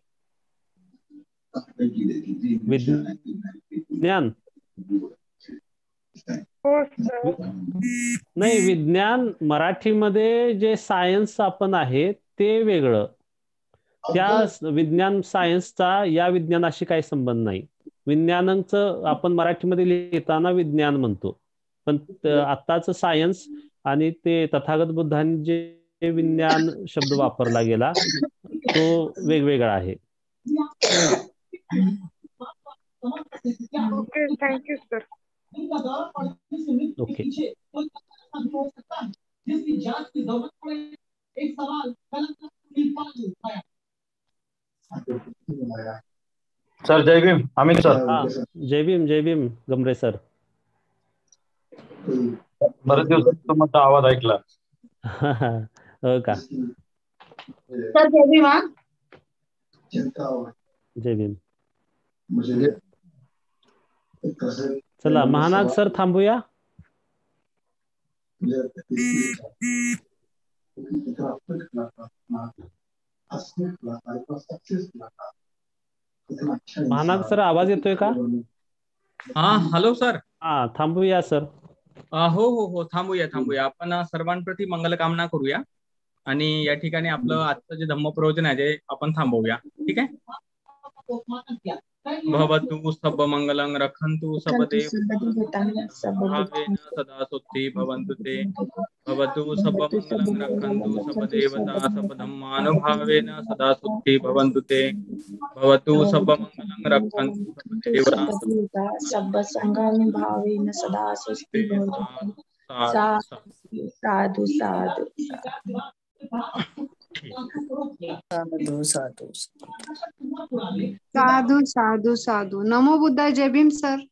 विज्ञान हो सर. नाही, विज्ञान मराठीमध्ये जे सायन्स आपण आहे ते वेगळं. त्या विज्ञान सायन्सचा या विज्ञानाशी काही संबंध नाही. विज्ञानाचं आपण मराठीमध्ये लिहिताना विज्ञान म्हणतो, पण आत्ताच सायन्स आणि ते तथागत बुद्धांनी जे विज्ञान शब्द वापरला गेला तो वेगवेगळा आहे. Okay, thank you sir. Okay. Sir जय भीम. अमित सर. जय भीम गमरे सर. बरेच दिवसात तुमचा आवाज ऐकला. हो का? सर जय भीम. जय भीम. चला महानाग सर थांबूया. महानाग सर आवाज येतोय का? हा हॅलो सर. हा थांबूया सर. हो हो हो थांबूया. आपण सर्वांप्रती मंगलकामना करूया आणि या ठिकाणी आपलं आजचं जे धम्मप्रवचन आहे ते आपण थांबवूया. ठीक आहे. भवतु सब मंगलं रखन्तु सब देवताः सदा सुखी भवन्तु ते. भवतु सब मंगलं रखन्तु सब देवताः सब धम्मानुभावेन सदा सुखी भवन्तु ते. भवतु सब मंगलं रखन्तु सब देवताः सब संगानुभावेन सदा सुखी भवन्तु. साधु साधु साधू साधू साधू. नमो बुद्धाय. जय भीम सर.